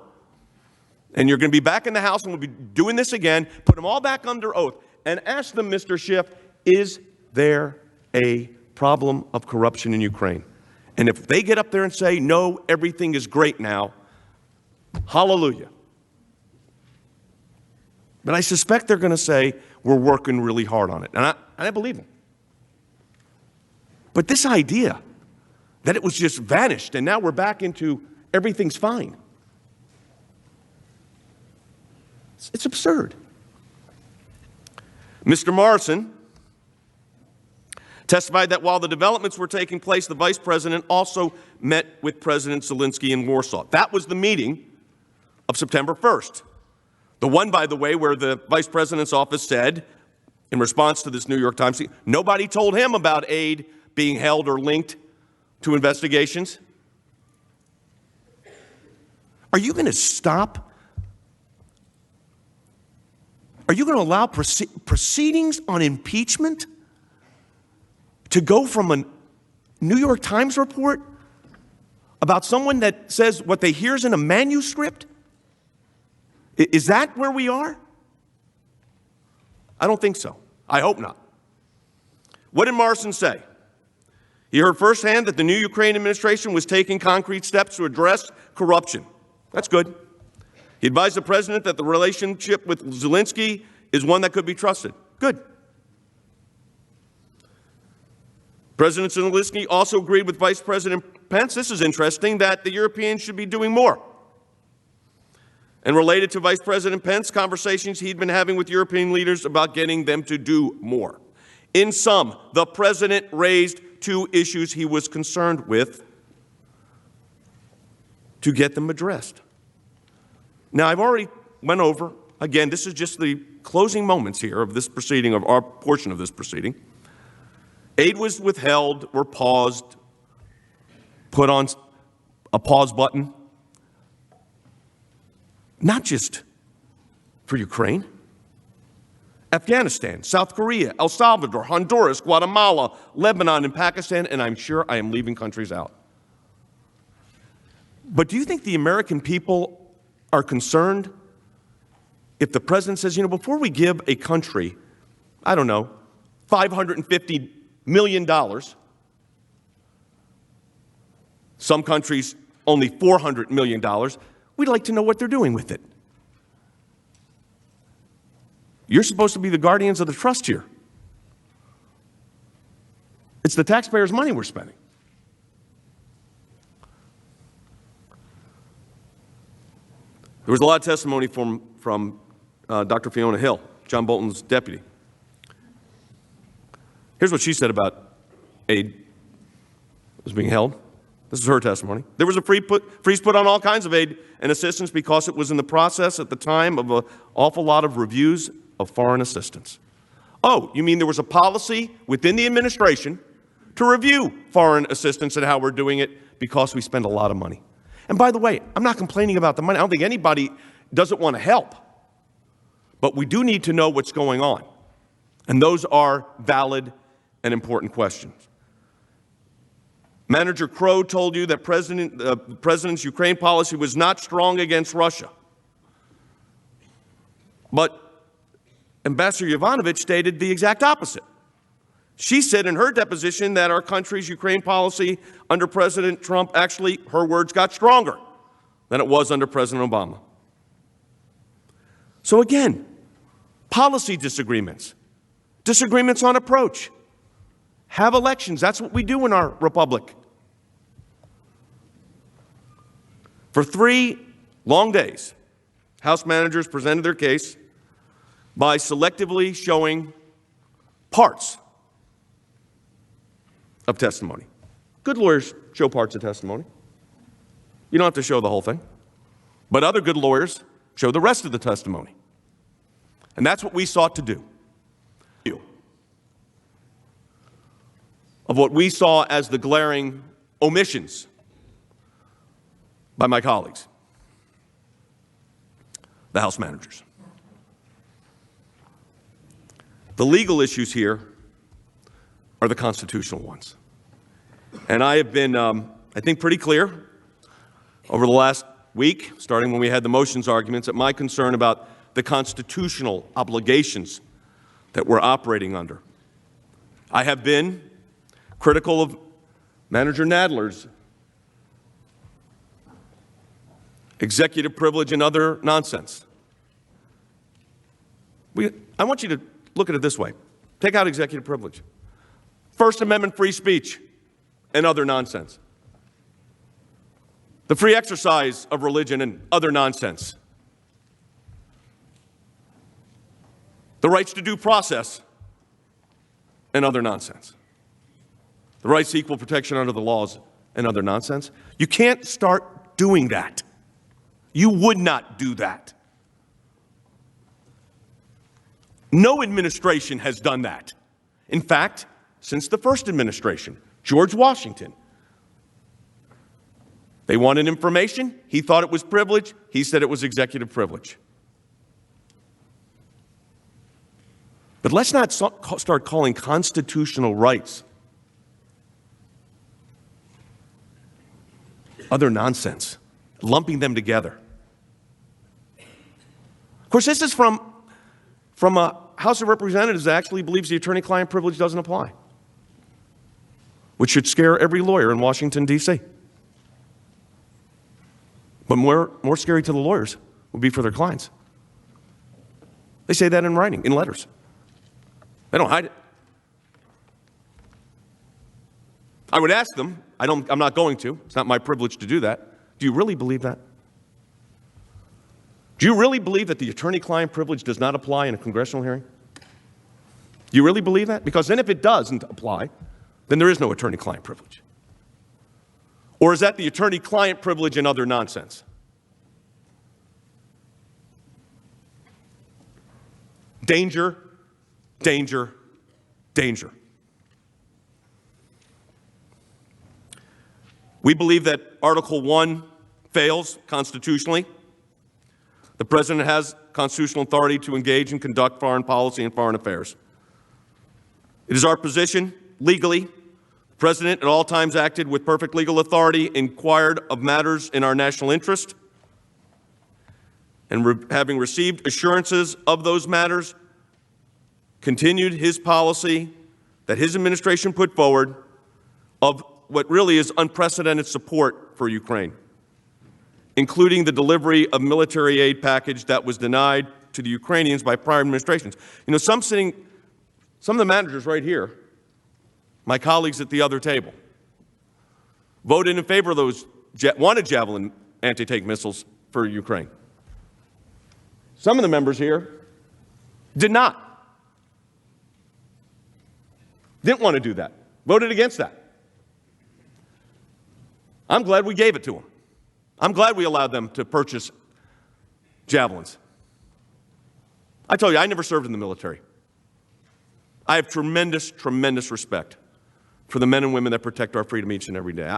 And you're going to be back in the House and we'll be doing this again. Put them all back under oath and ask them, Mr. Schiff, is there a problem of corruption in Ukraine? And if they get up there and say, no, everything is great now, hallelujah. But I suspect they're going to say, we're working really hard on it. And I believe them. But this idea that it was just vanished and now we're back into everything's fine, it's absurd. Mr. Morrison testified that while the developments were taking place, the vice president also met with President Zelensky in Warsaw. That was the meeting of September 1st. The one, by the way, where the vice president's office said, in response to this New York Times, nobody told him about aid being held or linked to investigations. Are you going to stop? Are you going to allow proceedings on impeachment to go from a New York Times report about someone that says what they hear is in a manuscript? Is that where we are? I don't think so. I hope not. What did Morrison say? He heard firsthand that the new Ukraine administration was taking concrete steps to address corruption. That's good. He advised the president that the relationship with Zelensky is one that could be trusted. Good. President Zelensky also agreed with Vice President Pence, this is interesting, that the Europeans should be doing more. And related to Vice President Pence, conversations he'd been having with European leaders about getting them to do more. In sum, the president raised two issues he was concerned with to get them addressed. Now, I've already went over, again, this is just the closing moments here of this proceeding, of our portion of this proceeding. Aid was withheld or paused, put on a pause button, not just for Ukraine. Afghanistan, South Korea, El Salvador, Honduras, Guatemala, Lebanon, and Pakistan, and I'm sure I am leaving countries out. But do you think the American people are concerned if the president says, you know, before we give a country, I don't know, $550 million, some countries only $400 million, we'd like to know what they're doing with it. You're supposed to be the guardians of the trust here. It's the taxpayers' money we're spending. There was a lot of testimony from Dr. Fiona Hill, John Bolton's deputy. Here's what she said about aid that was being held. This is her testimony. There was a freeze put on all kinds of aid and assistance because it was in the process at the time of an awful lot of reviews of foreign assistance. Oh, you mean there was a policy within the administration to review foreign assistance and how we're doing it because we spend a lot of money. And by the way, I'm not complaining about the money. I don't think anybody doesn't want to help. But we do need to know what's going on. And those are valid and important questions. Manager Crow told you that the president's Ukraine policy was not strong against Russia. But Ambassador Yovanovitch stated the exact opposite. She said in her deposition that our country's Ukraine policy under President Trump actually, her words, got stronger than it was under President Obama. So again, policy disagreements, disagreements on approach. Have elections. That's what we do in our republic. For 3 long days, House managers presented their case by selectively showing parts of testimony. Good lawyers show parts of testimony. You don't have to show the whole thing. But other good lawyers show the rest of the testimony. And that's what we sought to do. Of what we saw as the glaring omissions by my colleagues, the House managers. The legal issues here are the constitutional ones. And I have been, I think, pretty clear over the last week, starting when we had the motions arguments, that my concern about the constitutional obligations that we're operating under. I have been critical of Manager Nadler's executive privilege and other nonsense. I want you to look at it this way. Take out executive privilege. First Amendment free speech and other nonsense. The free exercise of religion and other nonsense. The rights to due process and other nonsense. The rights to equal protection under the laws and other nonsense. You can't start doing that. You would not do that. No administration has done that. In fact, since the first administration, George Washington, they wanted information. He thought it was privilege. He said it was executive privilege. But let's not start calling constitutional rights other nonsense, lumping them together. Of course, this is from a House of Representatives that actually believes the attorney-client privilege doesn't apply, which should scare every lawyer in Washington, D.C. But more scary to the lawyers would be for their clients. They say that in writing, in letters. They don't hide it. I would ask them, I'm not going to, it's not my privilege to do that. Do you really believe that? Do you really believe that the attorney-client privilege does not apply in a congressional hearing? Do you really believe that? Because then if it doesn't apply, then there is no attorney-client privilege. Or is that the attorney-client privilege and other nonsense? Danger, danger, danger. We believe that Article 1 fails constitutionally. The President has constitutional authority to engage and conduct foreign policy and foreign affairs. It is our position, legally, the President at all times acted with perfect legal authority, inquired of matters in our national interest, and having received assurances of those matters, continued his policy that his administration put forward of what really is unprecedented support for Ukraine, including the delivery of military aid package that was denied to the Ukrainians by prior administrations. You know, some of the managers right here, my colleagues at the other table, voted in favor of those, wanted Javelin anti-tank missiles for Ukraine. Some of the members here did not. Didn't want to do that. Voted against that. I'm glad we gave it to them. I'm glad we allowed them to purchase javelins. I tell you, I never served in the military. I have tremendous, tremendous respect for the men and women that protect our freedom each and every day.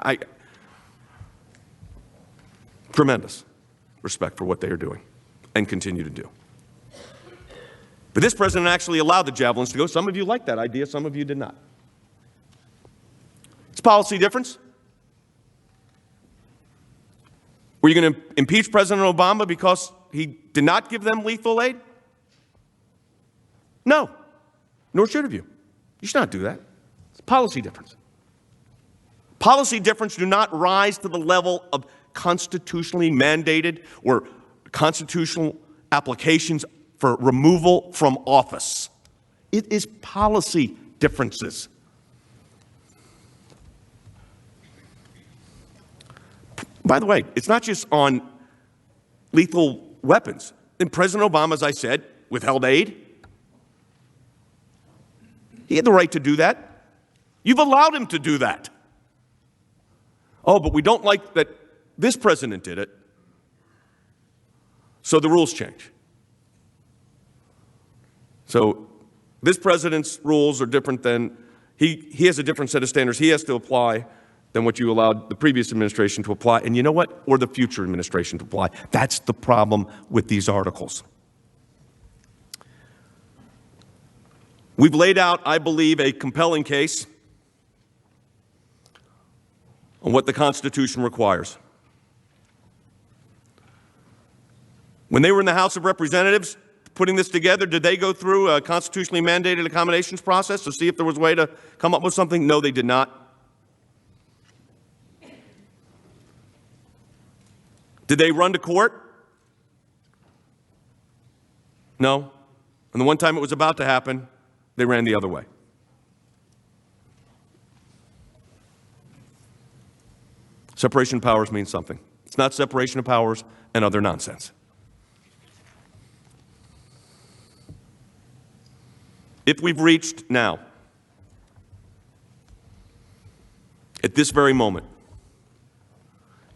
Tremendous respect for what they are doing and continue to do. But this president actually allowed the javelins to go. Some of you liked that idea, some of you did not. It's a policy difference. Were you going to impeach President Obama because he did not give them lethal aid? No, nor should have you. You should not do that. It's a policy difference. Policy difference do not rise to the level of constitutionally mandated or constitutional applications for removal from office. It is policy differences. By the way, it's not just on lethal weapons. And President Obama, as I said, withheld aid. He had the right to do that. You've allowed him to do that. Oh, but we don't like that this president did it, so the rules change. So this president's rules are different than, he has a different set of standards he has to apply than what you allowed the previous administration to apply, and you know what? Or the future administration to apply. That's the problem with these articles. We've laid out, I believe, a compelling case on what the Constitution requires. When they were in the House of Representatives putting this together, did they go through a constitutionally mandated accommodations process to see if there was a way to come up with something? No, they did not. Did they run to court? No. And the one time it was about to happen, they ran the other way. Separation of powers means something. It's not separation of powers and other nonsense. If we've reached now, at this very moment,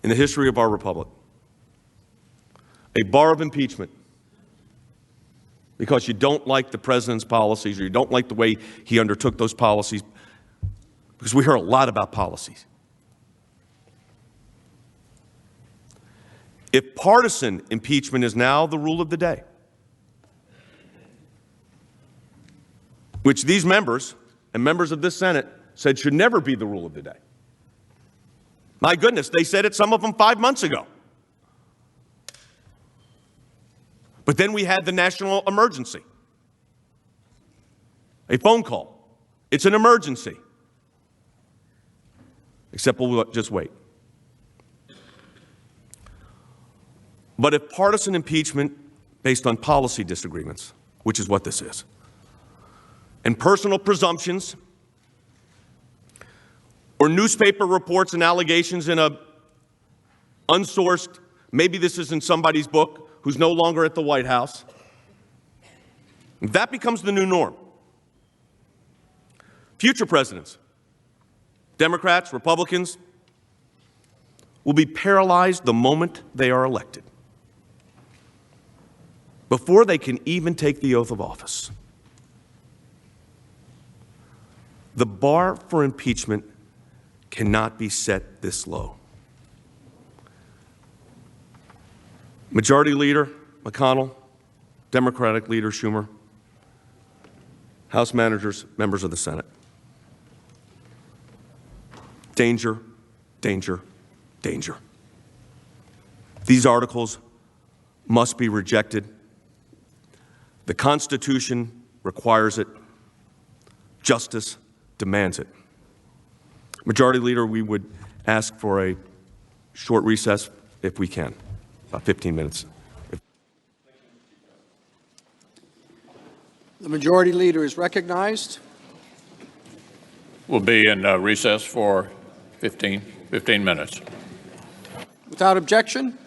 in the history of our republic, a bar of impeachment because you don't like the president's policies or you don't like the way he undertook those policies, because we hear a lot about policies. If partisan impeachment is now the rule of the day, which these members and members of this Senate said should never be the rule of the day. My goodness, they said it, some of them 5 months ago. But then we had the national emergency. A phone call. It's an emergency. Except we'll just wait. But if partisan impeachment based on policy disagreements, which is what this is, and personal presumptions, or newspaper reports and allegations in a unsourced, maybe this is in somebody's book, who's no longer at the White House, that becomes the new norm. Future presidents, Democrats, Republicans, will be paralyzed the moment they are elected, before they can even take the oath of office. The bar for impeachment cannot be set this low. Majority Leader McConnell, Democratic Leader Schumer, House managers, members of the Senate. Danger, danger, danger. These articles must be rejected. The Constitution requires it. Justice demands it. Majority Leader, we would ask for a short recess if we can. About 15 minutes. The Majority Leader is recognized. We'll be in recess for 15 minutes. Without objection,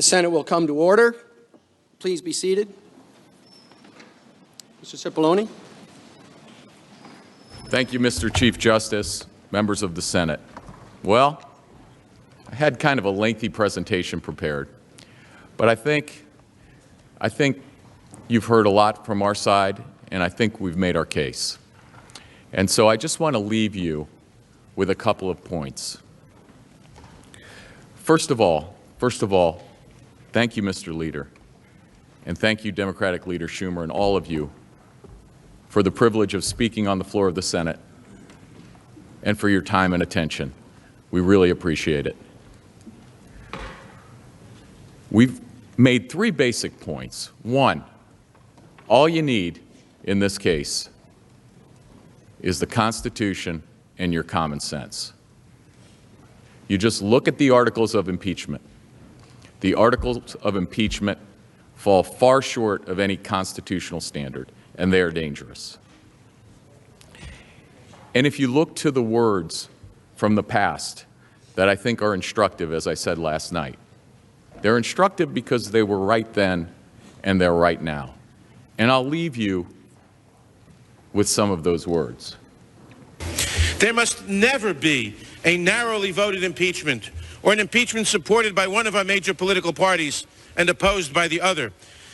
The Senate will come to order. Please be seated. Mr. Cipollone. Thank you, Mr. Chief Justice, members of the Senate. Well, I had kind of a lengthy presentation prepared, but I think you've heard a lot from our side, and I think we've made our case. And so I just want to leave you with a couple of points. First of all, thank you, Mr. Leader, and thank you, Democratic Leader Schumer, and all of you for the privilege of speaking on the floor of the Senate and for your time and attention. We really appreciate it. We've made three basic points. One, all you need in this case is the Constitution and your common sense. You just look at the articles of impeachment. The articles of impeachment fall far short of any constitutional standard, and they are dangerous. And if you look to the words from the past that I think are instructive, as I said last night, they're instructive because they were right then and they're right now. And I'll leave you with some of those words. There must never be a narrowly voted impeachment or an impeachment supported by one of our major political parties and opposed by the other.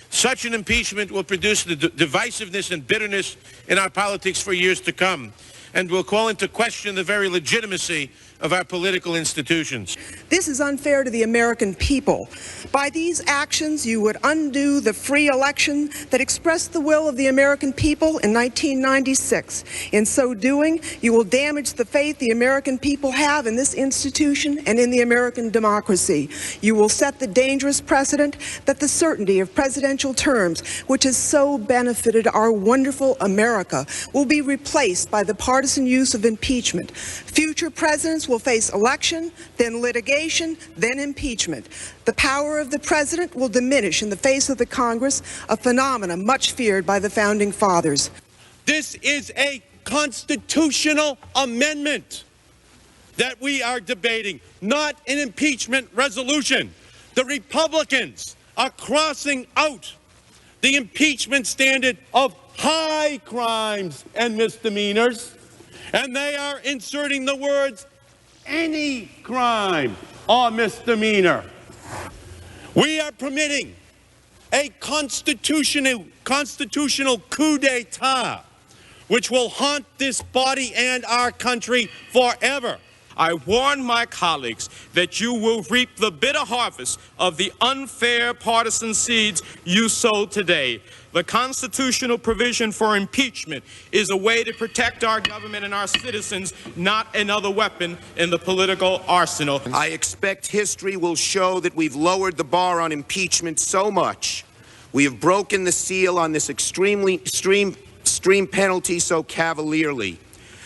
Such an impeachment will produce the divisiveness and bitterness in our politics for years to come, and will call into question the very legitimacy of our political institutions. This is unfair to the American people. By these actions, you would undo the free election that expressed the will of the American people in 1996. In so doing, you will damage the faith the American people have in this institution and in the American democracy. You will set the dangerous precedent that the certainty of presidential terms, which has so benefited our wonderful America, will be replaced by the partisan use of impeachment. Future presidents will face election, then litigation, then impeachment. The power of the president will diminish in the face of the Congress, a phenomenon much feared by the founding fathers. This is a constitutional amendment that we are debating, not an impeachment resolution. The Republicans are crossing out the impeachment standard of high crimes and misdemeanors, and they are inserting the words any crime or misdemeanor. We are permitting a constitutional coup d'etat, which will haunt this body and our country forever. I warn my colleagues that you will reap the bitter harvest of the unfair partisan seeds you sowed today. The constitutional provision for impeachment is a way to protect our government and our citizens, not another weapon in the political arsenal. I expect history will show that we've lowered the bar on impeachment so much. We have broken the seal on this extreme penalty so cavalierly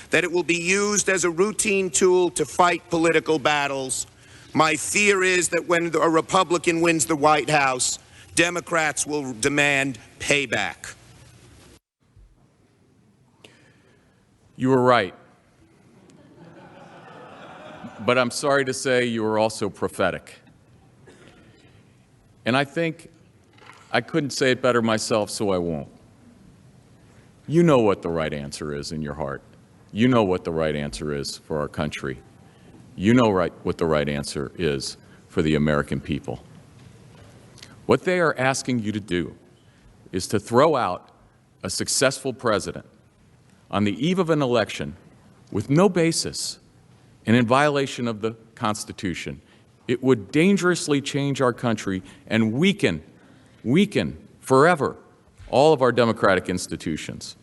that it will be used as a routine tool to fight political battles. My fear is that when a Republican wins the White House, Democrats will demand payback. You were right. But I'm sorry to say you were also prophetic. And I think I couldn't say it better myself, so I won't. You know what the right answer is in your heart. You know what the right answer is for our country. You know what the right answer is for the American people. What they are asking you to do is to throw out a successful president on the eve of an election with no basis and in violation of the Constitution. It would dangerously change our country and weaken forever all of our democratic institutions.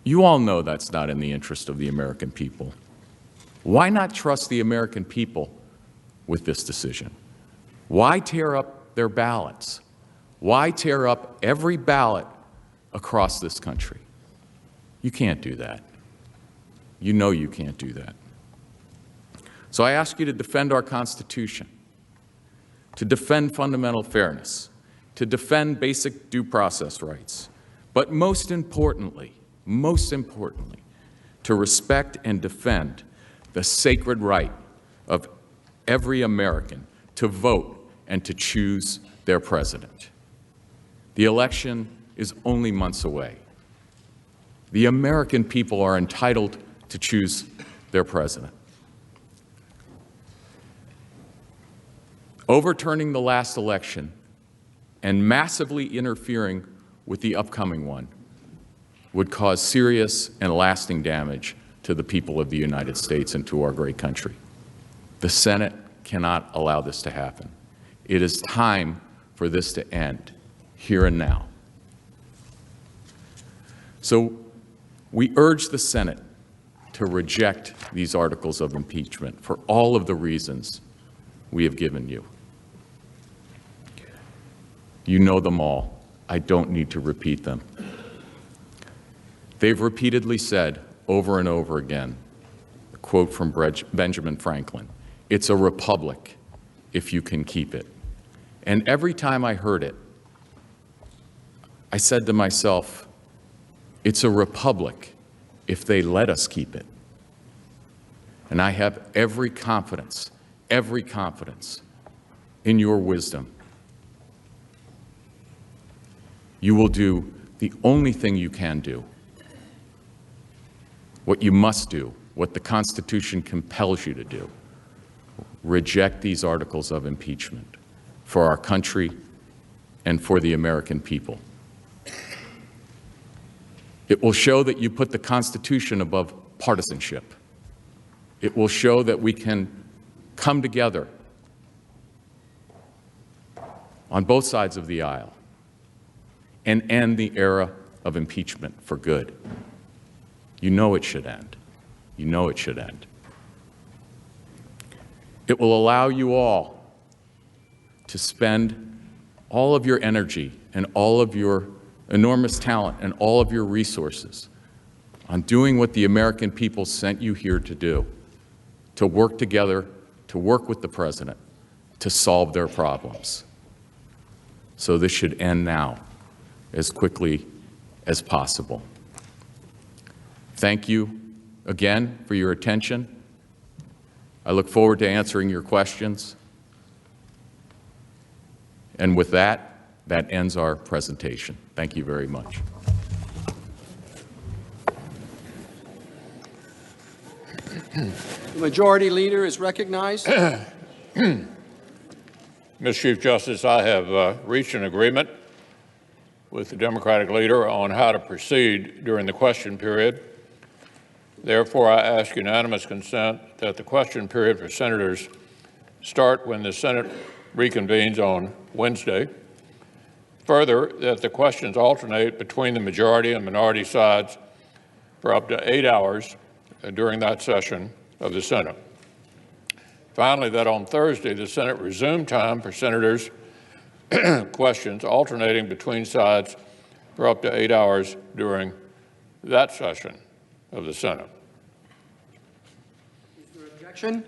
You all know that's not in the interest of the American people. Why not trust the American people with this decision? Why tear up their ballots? Why tear up every ballot across this country? You can't do that. You know you can't do that. So I ask you to defend our Constitution, to defend fundamental fairness, to defend basic due process rights, but most importantly, to respect and defend the sacred right of every American to vote and to choose their president. The election is only months away. The American people are entitled to choose their president. Overturning the last election and massively interfering with the upcoming one would cause serious and lasting damage to the people of the United States and to our great country. The Senate cannot allow this to happen. It is time for this to end, here and now. So we urge the Senate to reject these articles of impeachment for all of the reasons we have given you. You know them all. I don't need to repeat them. They've repeatedly said over and over again, a quote from Benjamin Franklin, "It's a republic if you can keep it." And every time I heard it, I said to myself, it's a republic if they let us keep it. And I have every confidence in your wisdom. You will do the only thing you can do, what you must do, what the Constitution compels you to do. Reject these articles of impeachment for our country and for the American people. It will show that you put the Constitution above partisanship. It will show that we can come together on both sides of the aisle and end the era of impeachment for good. You know it should end. You know it should end. It will allow you all to spend all of your energy and all of your enormous talent and all of your resources on doing what the American people sent you here to do, to work together, to work with the President, to solve their problems. So this should end now, as quickly as possible. Thank you again for your attention. I look forward to answering your questions. And with that, that ends our presentation. Thank you very much. The Majority Leader is recognized. Mr. Chief Justice, I have reached an agreement with the Democratic leader on how to proceed during the question period. Therefore, I ask unanimous consent that the question period for senators start when the Senate reconvenes on Wednesday. Further, that the questions alternate between the majority and minority sides for up to 8 hours during that session of the Senate. Finally, that on Thursday, the Senate resume time for senators' questions alternating between sides for up to 8 hours during that session of the Senate. Is there objection?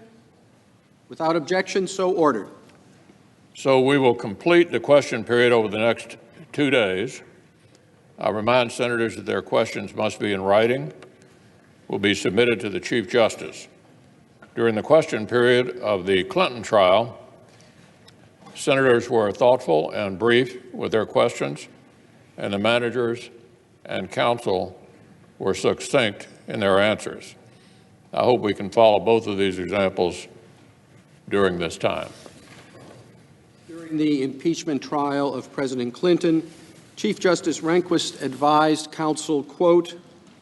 Without objection, so ordered. So we will complete the question period over the next 2 days. I remind senators that their questions must be in writing, will be submitted to the Chief Justice. During the question period of the Clinton trial, senators were thoughtful and brief with their questions, and the managers and counsel were succinct in their answers. I hope we can follow both of these examples during this time. During the impeachment trial of President Clinton, Chief Justice Rehnquist advised counsel, quote,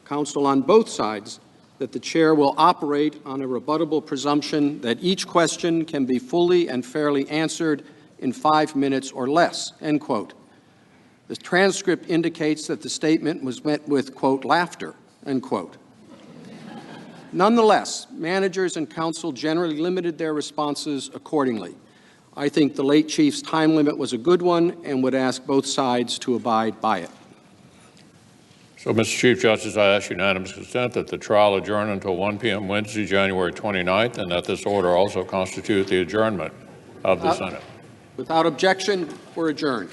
counsel on both sides, that the chair will operate on a rebuttable presumption that each question can be fully and fairly answered in 5 minutes or less, end quote. The transcript indicates that the statement was met with, quote, laughter, end quote. Nonetheless, managers and counsel generally limited their responses accordingly. I think the late Chief's time limit was a good one and would ask both sides to abide by it. So, Mr. Chief Justice, I ask unanimous consent that the trial adjourn until 1 p.m. Wednesday, January 29th, and that this order also constitute the adjournment of the Senate. Without objection, we're adjourned.